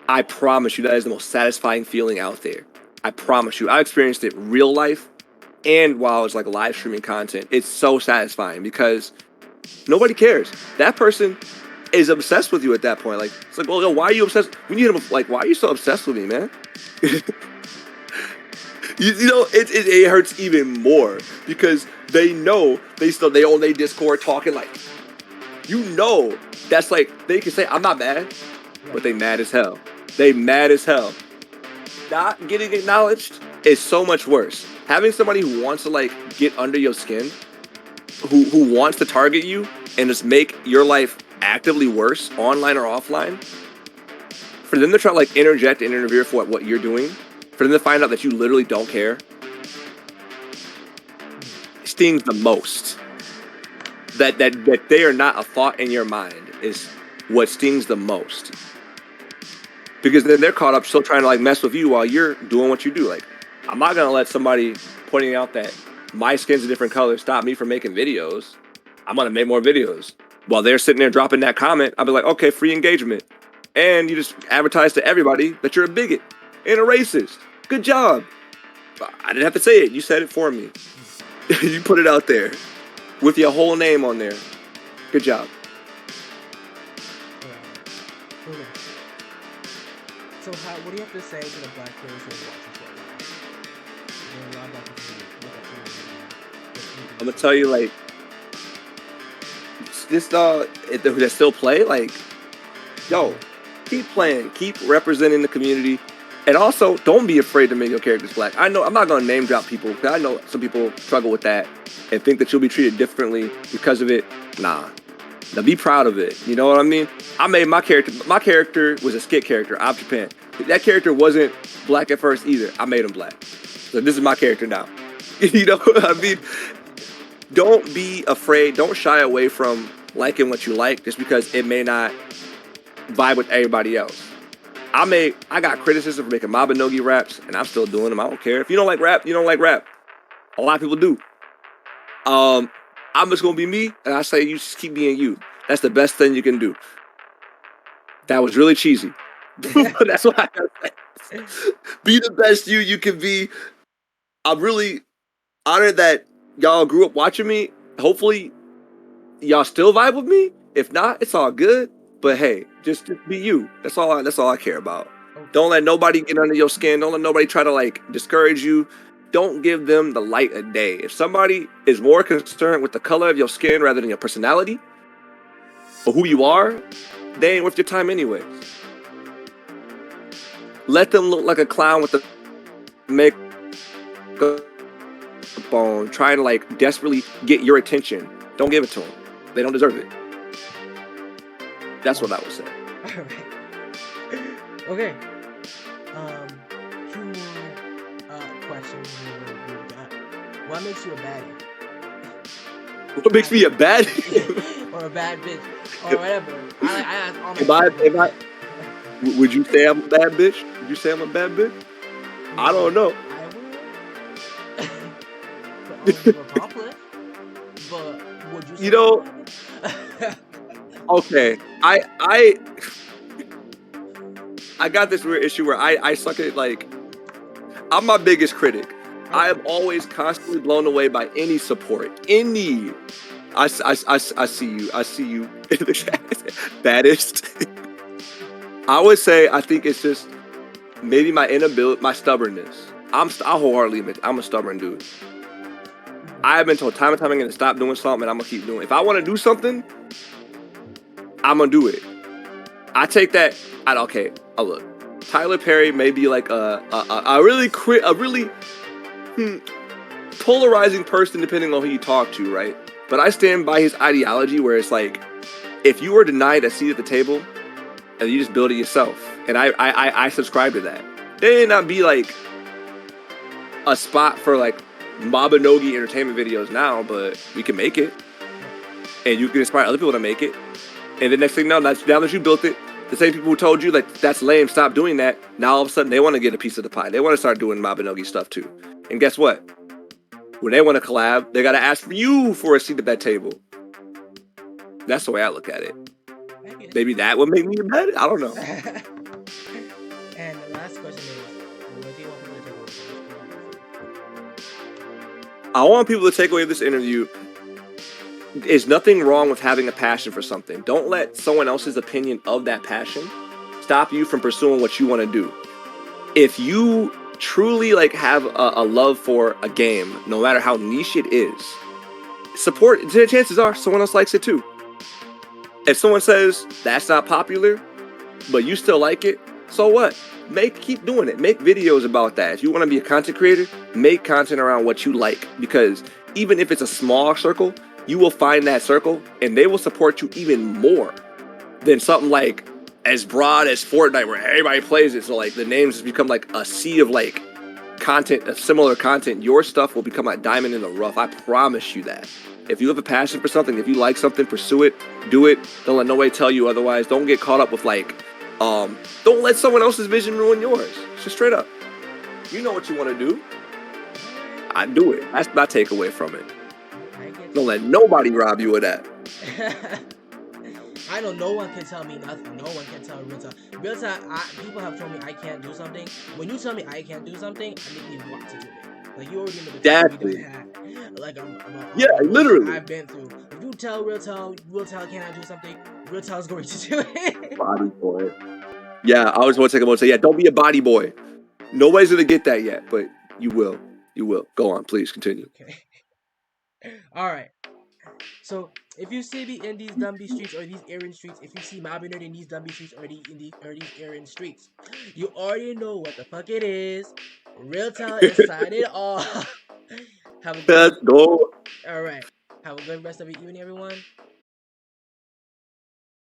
I promise you that is the most satisfying feeling out there. I promise you. I experienced it real life and while it's like live streaming content. It's so satisfying because nobody cares. That person is obsessed with you at that point. Like, it's like, well, yo, why are you obsessed? We need him. Like, why are you so obsessed with me, man? You know, it hurts even more because they know they own their Discord talking like, you know, that's like, they can say, I'm not mad, but they mad as hell. They mad as hell. Not getting acknowledged is so much worse. Having somebody who wants to like get under your skin, who wants to target you and just make your life actively worse, online or offline, for them to try to like interject and interfere for what you're doing, for them to find out that you literally don't care, stings the most. That they are not a thought in your mind is what stings the most. Because then they're caught up still trying to like mess with you while you're doing what you do. Like, I'm not gonna let somebody pointing out that my skin's a different color stop me from making videos. I'm gonna make more videos. While they're sitting there dropping that comment, I'll be like, okay, free engagement. And you just advertise to everybody that you're a bigot and a racist. Good job. I didn't have to say it. You said it for me. You put it out there with your whole name on there. Good job. Okay. So what do you have to say to the black players who are watching right now? There are a lot of black people who look up to you. I'm gonna tell you, like, this that still play, like, yo, keep playing, keep representing the community, and also don't be afraid to make your characters black. I know I'm not gonna name drop people because I know some people struggle with that and think that you'll be treated differently because of it. Nah. Now be proud of it. You know what I mean? I made my character. My character was a skit character. I'm Japan. That character wasn't black at first either. I made him black. So this is my character now. You know what I mean? Don't be afraid. Don't shy away from liking what you like just because it may not vibe with everybody else. I got criticism for making Mabinogi raps, and I'm still doing them. I don't care. If you don't like rap, you don't like rap. A lot of people do. I'm just gonna be me, and I say you just keep being you. That's the best thing you can do. That was really cheesy. That's what I gotta say. Be the best you can be. I'm really honored that y'all grew up watching me. Hopefully, y'all still vibe with me. If not, it's all good. But hey, just be you. That's all I care about. Okay. Don't let nobody get under your skin. Don't let nobody try to like discourage you. Don't give them the light of day. If somebody is more concerned with the color of your skin rather than your personality or who you are, they ain't worth your time anyways. Let them look like a clown with the makeup on, trying to like desperately get your attention. Don't give it to them. They don't deserve it. That's what I would say. Okay. Two more questions. What makes you a baddie? What makes me a baddie? Or a bad bitch, or whatever. I ask all my would you say I'm a bad bitch? Would you say I'm a bad bitch? I don't know. I would. But would you say you know? Okay, I got this weird issue where I suck at like I'm my biggest critic. I am always constantly blown away by any support. I see you in the chat. Baddest. I would say I think it's just maybe my inability, my stubbornness. I'll wholeheartedly admit I'm a stubborn dude. I have been told time and time again to stop doing something, and I'm gonna keep doing it. If I want to do something, I'm gonna do it. I take that. Okay. Oh look, Tyler Perry may be like a really polarizing person depending on who you talk to, right? But I stand by his ideology where it's like, if you were denied a seat at the table, and you just build it yourself, and I subscribe to that. There may not be like a spot for like Mabinogi entertainment videos now, but we can make it, and you can inspire other people to make it. And the next thing now that you built it, the same people who told you like that's lame, stop doing that, now all of a sudden they want to get a piece of the pie. They want to start doing Mabinogi stuff too. And guess what? When they want to collab, they gotta ask for you for a seat at that table. That's the way I look at it. Maybe that would make me mad. I don't know. And the last question is, what do you want people to take away? I want people to take away this interview. There's nothing wrong with having a passion for something. Don't let someone else's opinion of that passion stop you from pursuing what you want to do. If you truly like have a love for a game, no matter how niche it is, support. Chances are someone else likes it too. If someone says that's not popular, but you still like it, so what? Keep doing it. Make videos about that. If you want to be a content creator, make content around what you like, because even if it's a small circle, you will find that circle and they will support you even more than something like as broad as Fortnite where everybody plays it. So like the names just become like a sea of like content, of similar content. Your stuff will become like diamond in the rough. I promise you that. If you have a passion for something, if you like something, pursue it, do it. Don't let nobody tell you otherwise. Don't get caught up with like, don't let someone else's vision ruin yours. Just straight up. You know what you want to do. I do it. That's my takeaway from it. Don't let nobody rob you of that. I know no one can tell me nothing. No one can tell me RealTalk. People have told me I can't do something. When you tell me I can't do something, I immediately want to do it. Like you already know the exactly. Like yeah, literally. I've been through. If you tell RealTalk cannot do something, RealTalk's going to do it. Body boy. Yeah, I always want to take a moment and say, yeah, don't be a body boy. Nobody's gonna get that yet, but you will. You will. Go on, please continue. Okay. All right. So if you see me in these Dumby streets or these Aaron streets, if you see MabiNerd in these Dumby streets or these Aaron streets, you already know what the fuck it is. RealTalk is signing off. Have a good. Let's go. All right. Have a good rest of your evening, everyone.